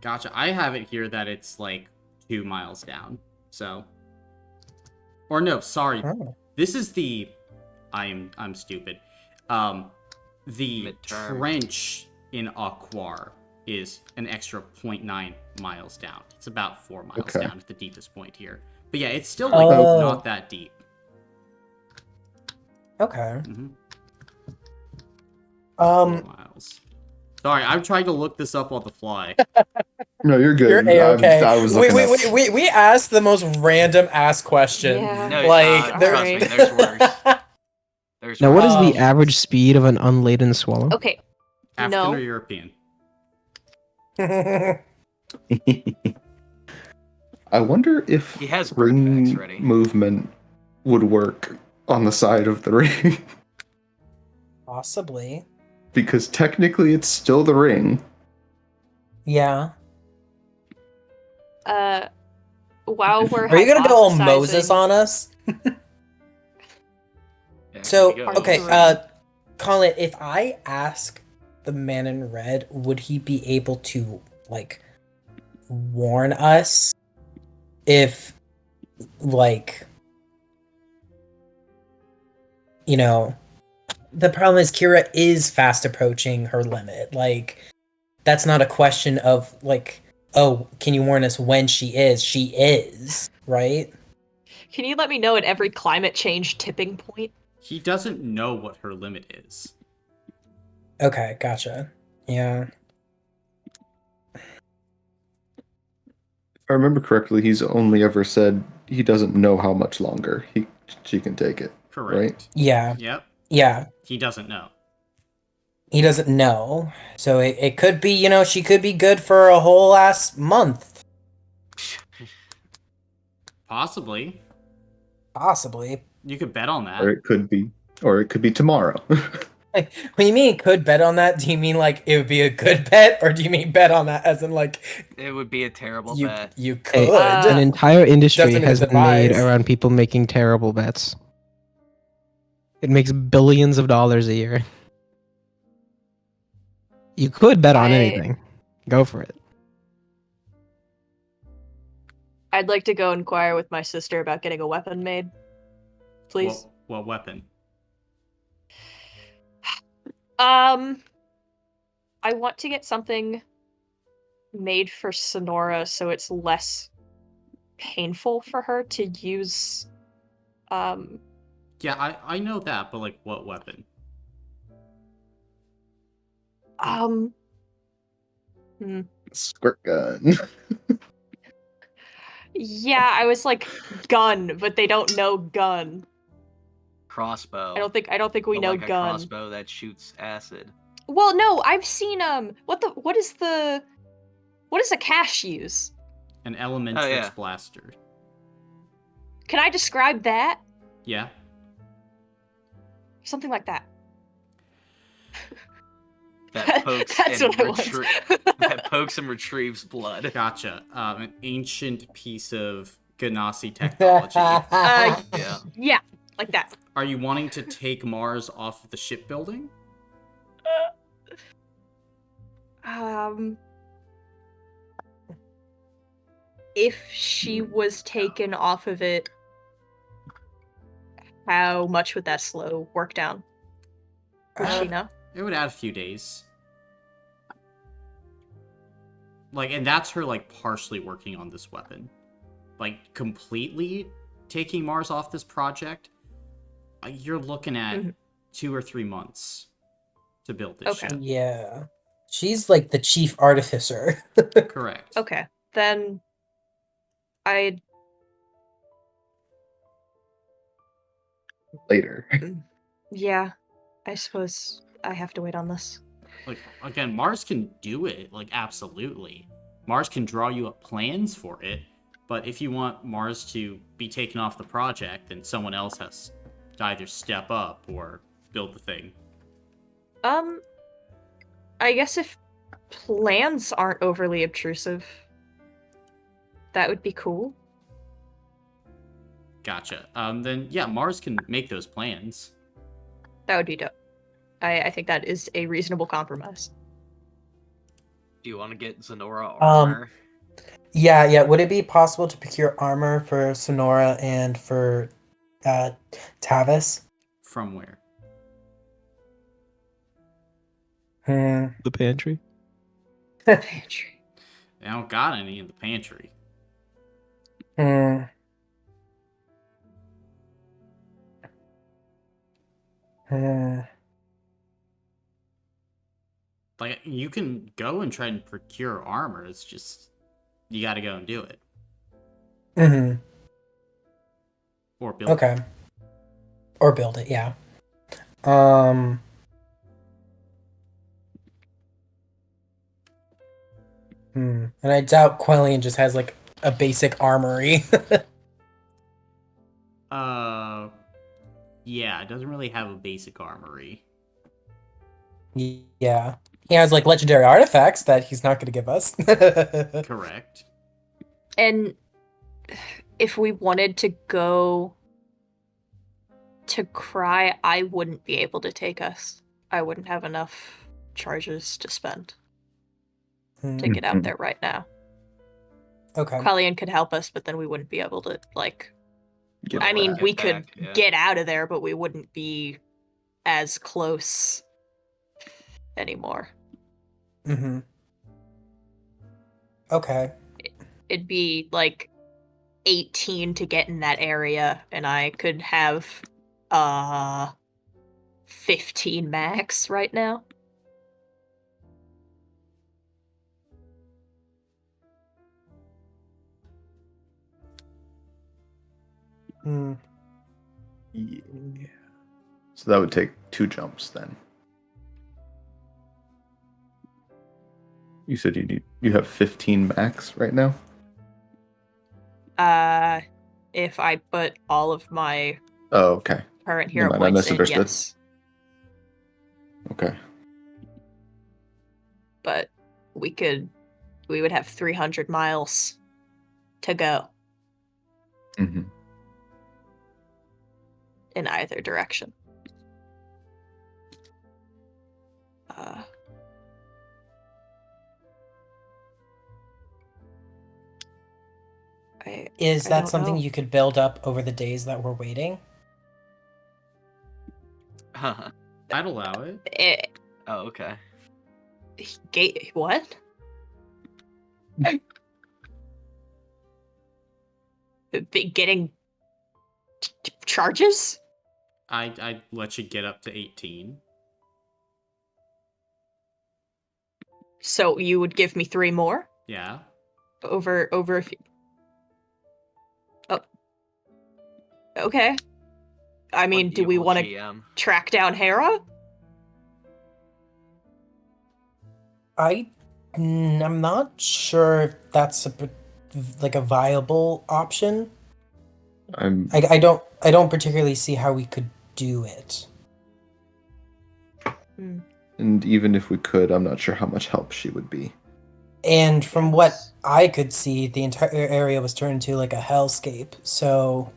Gotcha. I have it here that it's like 2 miles down. So, or no, sorry. Oh. This is the I'm stupid. The Midterm. trench in Aquar is an extra 0.9 miles down. It's about 4 miles Okay. down at the deepest point here. But yeah, it's still like Oh. not that deep. Okay. 4 miles. Sorry, I'm trying to look this up on the fly. No, you're good. You're A-okay. I was looking up. We asked the most random ass question. Yeah. No, Like, trust me, there's worse. There's Now, what is worse. the average speed of an unladen swallow? Okay. African No. or European? I wonder if He has bird ring facts ready. movement would work on the side of the ring. Possibly. Because technically it's still the ring. Yeah. While we're Are you gonna go all hypothesizing- Moses on us? Yeah, So, here we go. okay, Colin, if I ask the man in red, would he be able to, like, warn us if, like, you know, the problem is Kira is fast approaching her limit. Like, that's not a question of, like, oh, can you warn us when she is? She is, right? Can you let me know at every climate change tipping point? He doesn't know what her limit is. Okay, gotcha. Yeah. If I remember correctly, he's only ever said he doesn't know how much longer she can take it. Correct. Right? Yeah. Yep. Yeah. He doesn't know. He doesn't know. So it could be, you know, she could be good for a whole ass month. Possibly. Possibly. You could bet on that. Or it could be tomorrow. Like, when you mean could bet on that, do you mean like it would be a good bet, or do you mean bet on that as in like It would be a terrible you bet. you Hey, could? an entire industry Doesn't mean has it's been made advised. around people making terrible bets. It makes billions of dollars a year. You could bet on anything. Go for it. I'd like to go inquire with my sister about getting a weapon made. Please. What weapon? I want to get something made for Sonora so it's less painful for her to use. Yeah, I know that, but like what weapon? Squirt gun. Yeah, I was like gun, but they don't know gun. Crossbow. I don't think we But know like a gun. crossbow that shoots acid. Well, no, I've seen what does a cash use? An Elementrix Oh, yeah. blaster. Can I describe that? Yeah. Something like that. That pokes That's and what I want. that pokes and retrieves blood. Gotcha. An ancient piece of Ganassi technology. Yeah. Yeah, like that. Are you wanting to take Mars off of the shipbuilding? If she was taken off of it, how much would that slow work down? Would she know? It would add a few days. Like, and that's her, like, partially working on this weapon. Like, completely taking Mars off this project, you're looking at 2 or 3 months to build this ship. Yeah. She's like the chief artificer. Correct. Okay, then I Later. yeah, I suppose I have to wait on this. Like, again, Mars can do it, like, absolutely. Mars can draw you up plans for it, but if you want Mars to be taken off the project, then someone else has to either step up or build the thing. I guess if plans aren't overly obtrusive, that would be cool. Gotcha. Then, yeah, Mars can make those plans. That would be dope. I think that is a reasonable compromise. Do you want to get Zenora armor? Yeah. Would it be possible to procure armor for Sonora and for Tavis? From where? The pantry. Pantry. They don't got any in the pantry. Like, you can go and try and procure armor. It's just, you gotta go and do it. Mm-hmm. Or build Okay. it. Or build it, yeah. And I doubt Quellian just has like a basic armory. Yeah, it doesn't really have a basic armory. Yeah. He has like legendary artifacts that he's not going to give us. Correct. And if we wanted to go to Cry, I wouldn't be able to take us. I wouldn't have enough charges to spend to get out there right now. Okay. Quellian could help us, but then we wouldn't be able to, like... Get I mean, back. we Get could back, yeah. get out of there, but we wouldn't be as close anymore. Mm-hmm. Okay. It'd be like 18 to get in that area, and I could have 15 max right now. Yeah. So that would take 2 jumps then. You said you have 15 max right now? If I put all of my Oh, okay. current hero Never mind, I points in, misunderstood. yes. Okay. But we would have 300 miles to go Mm-hmm. in either direction. Is I that don't something know. you could build up over the days that we're waiting? Oh, I'd allow it. okay. What? Getting charges? I'd let you get up to 18. So you would give me 3 more Yeah. over if Oh. Okay. I mean, do we Evil want to GM. track down Hera? I'm not sure if that's like a viable option. I don't particularly see how we could do it. And even if we could, I'm not sure how much help she would be. And from what I could see, the entire area was turned into like a hellscape. So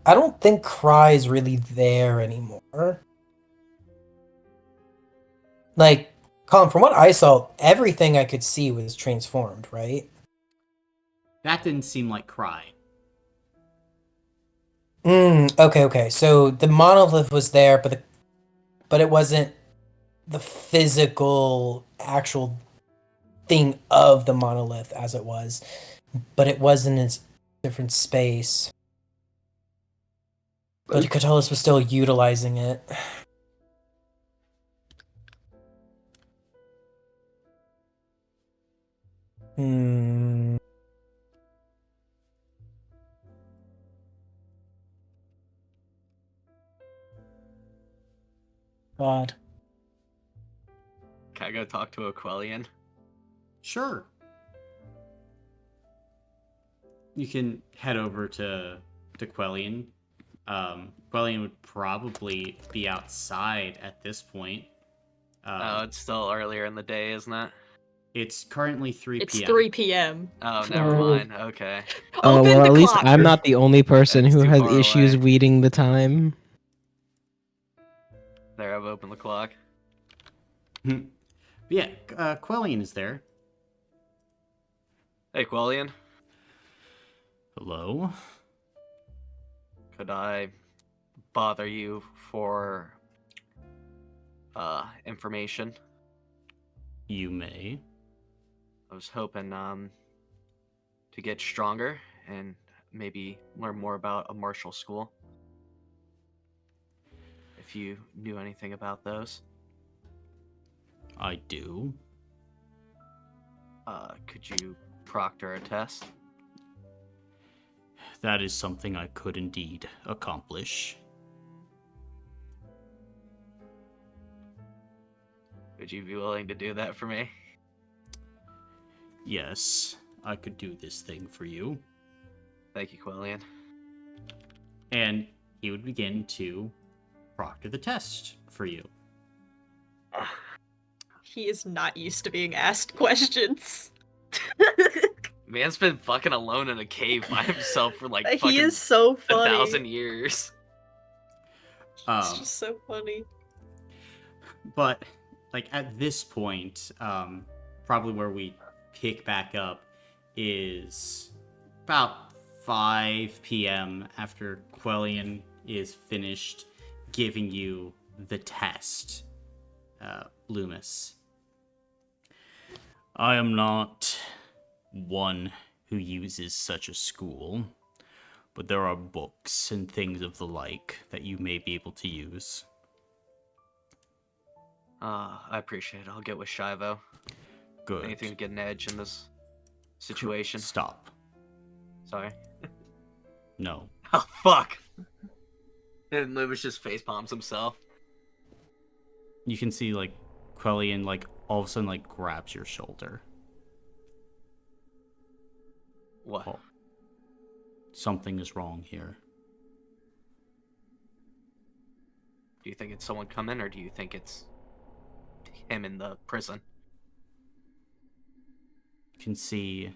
I don't think Cry's really there anymore. Like, Colin, from what I saw, everything I could see was transformed, right? That didn't seem like Cry. Okay. So the monolith was there, but it wasn't the physical, actual thing of the monolith as it was. But it was in a different space. But Catullus was still utilizing it. God. Can I go talk to Aquelian? Sure. You can head over to Quellian. Quellian would probably be outside at this point. Oh, it's still earlier in the day, isn't it? It's currently 3 It's p.m. 3 p.m. Oh, never Oh. mind. Okay. Oh, Open well, the at least clock. I'm not the only person That's who too has far issues away. reading the time. There, I've opened the clock. Yeah, Quellian is there. Hey, Quellian. Hello? Could I bother you for information? You may. I was hoping to get stronger and maybe learn more about a martial school. If you knew anything about those. I do. Could you proctor a test? That is something I could indeed accomplish. Would you be willing to do that for me? Yes, I could do this thing for you. Thank you, Quellian. And he would begin to proctor the test for you. He is not used to being asked questions. Man's been fucking alone in a cave by himself for like He fucking is so 1,000 funny. years. It's just so funny. But like at this point, probably where we pick back up is about 5 p.m. after Quellian is finished giving you the test, Loomis. I am not one who uses such a school, but there are books and things of the like that you may be able to use. I appreciate it. I'll get with Shivo. Good. Anything to get an edge in this situation. Stop. Sorry. No. Oh, fuck! And Loomis just face palms himself. You can see, like, Quellian, like, all of a sudden, like, grabs your shoulder. What? Oh. Something is wrong here. Do you think it's someone coming, or do you think it's him in the prison? You can see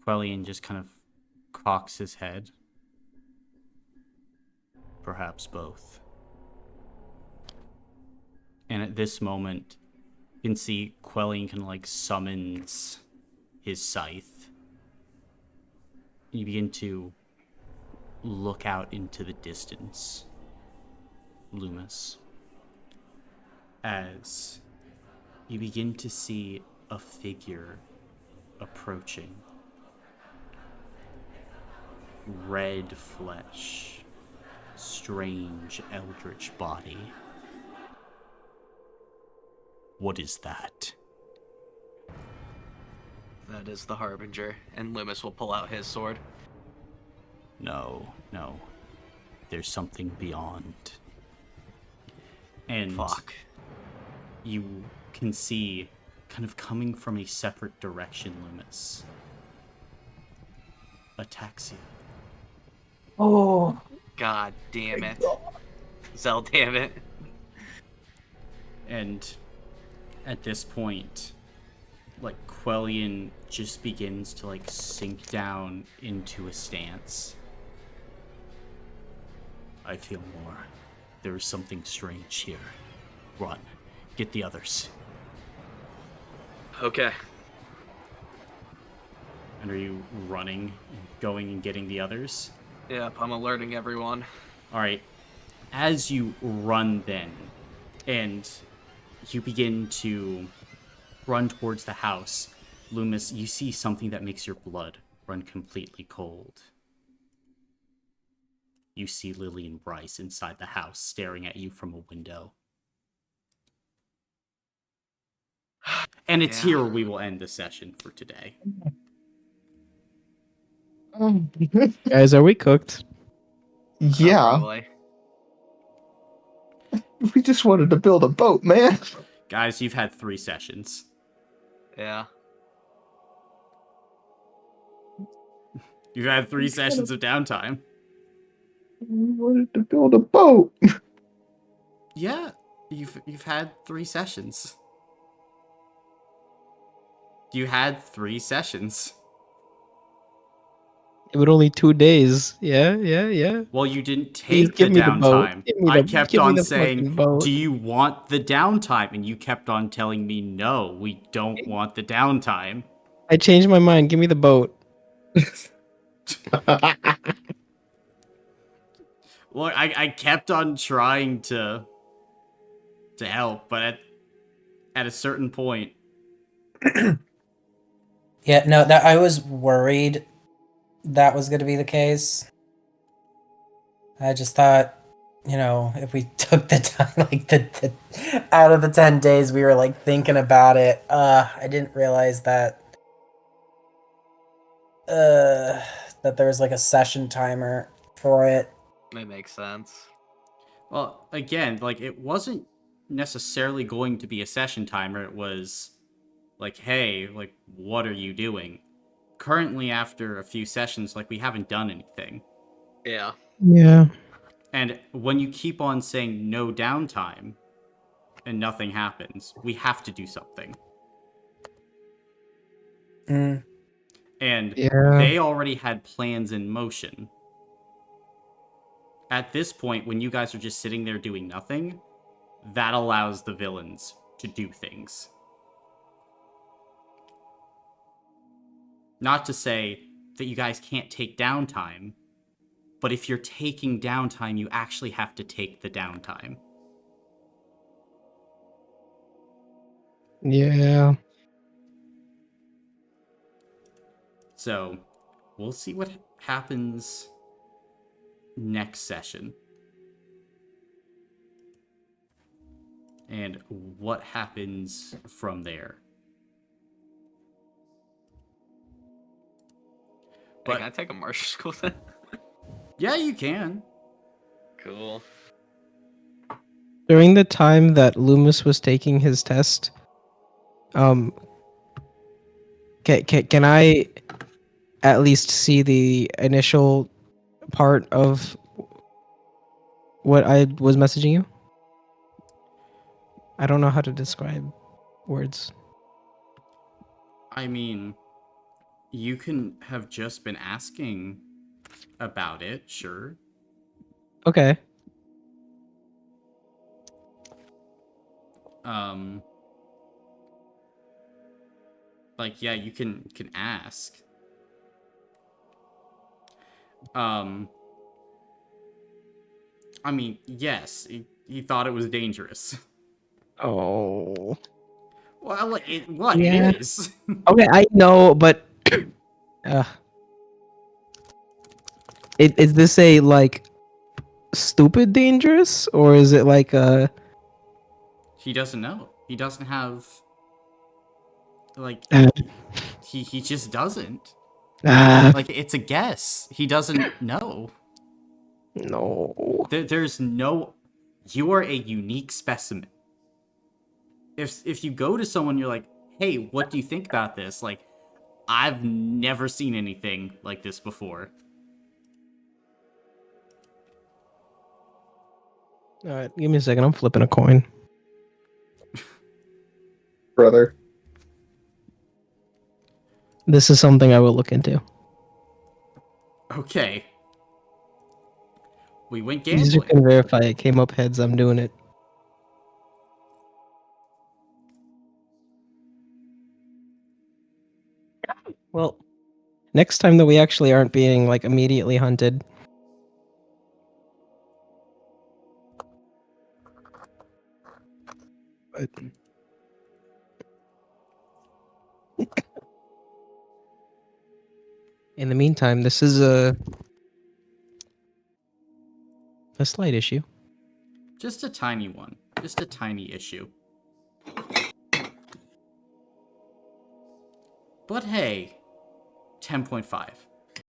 Quellian just kind of cocks his head. Perhaps both. And at this moment, you can see Quellian kind of like summons his scythe. You begin to look out into the distance, Loomis, as you begin to see a figure approaching. Red flesh, strange eldritch body. What is that? That is the Harbinger, and Loomis will pull out his sword. No. There's something beyond. And Fuck. you can see, kind of coming from a separate direction, Loomis, Ataxia. Oh. God damn it. Zell, damn it. And at this point, like, Quellian just begins to, like, sink down into a stance. I feel more. There is something strange here. Run. Get the others. Okay. And are you running, going and getting the others? Yep, I'm alerting everyone. Alright. As you run then, and you begin to run towards the house, Loomis, you see something that makes your blood run completely cold. You see Lillian Bryce inside the house staring at you from a window. And it's Yeah. here we will end the session for today. Guys, are we cooked? Yeah. Probably. We just wanted to build a boat, man. Guys, you've had 3 sessions. Yeah. You've had 3 sessions of downtime. We wanted to build a boat. Yeah, you've had 3 sessions. You had 3 sessions. But only 2 days. Yeah. Well, you didn't Please take the give me the boat. downtime. Give I me kept the on fucking saying, boat. do you want the downtime? And you kept on telling me, no, we don't want the downtime. I changed my mind. Give me the boat. Look, I kept on trying to help, but at a certain point... Yeah, no, that I was worried that was going to be the case. I just thought, if we took the time, like the out of the 10 days, we were like thinking about it. I didn't realize that that there was like a session timer for it. That makes sense. Well, again, like, it wasn't necessarily going to be a session timer. It was like, hey, like, what are you doing? Currently, after a few sessions, like, we haven't done anything. Yeah. Yeah. And when you keep on saying no downtime and nothing happens, we have to do something. Mm. And Yeah. they already had plans in motion. At this point, when you guys are just sitting there doing nothing, that allows the villains to do things. Not to say that you guys can't take downtime, but if you're taking downtime, you actually have to take the downtime. Yeah. So, we'll see what happens next session. And what happens from there. Hey, But can I take a martial school then? yeah, you can. Cool. During the time that Loomis was taking his test, can I at least see the initial part of what I was messaging you? I don't know how to describe words. I mean, you can have just been asking about it, sure. Okay. Like, yeah, you can ask. I mean, yes, he thought it was dangerous. Oh. Well, it Yeah. is. Okay, I know, but is this a like stupid dangerous, or is it like a? He doesn't know. He doesn't have, like, he just doesn't. Like, it's a guess. He doesn't know. No. There's no... You are a unique specimen. If you go to someone, you're like, hey, what do you think about this? Like, I've never seen anything like this before. All right, give me a second. I'm flipping a coin. Brother. This is something I will look into. Okay. We went User gambling. can verify it came up heads. I'm doing it. Well, next time that we actually aren't being like immediately hunted. But... In the meantime, this is a slight issue. Just a tiny one. Just a tiny issue. But hey, 10.5.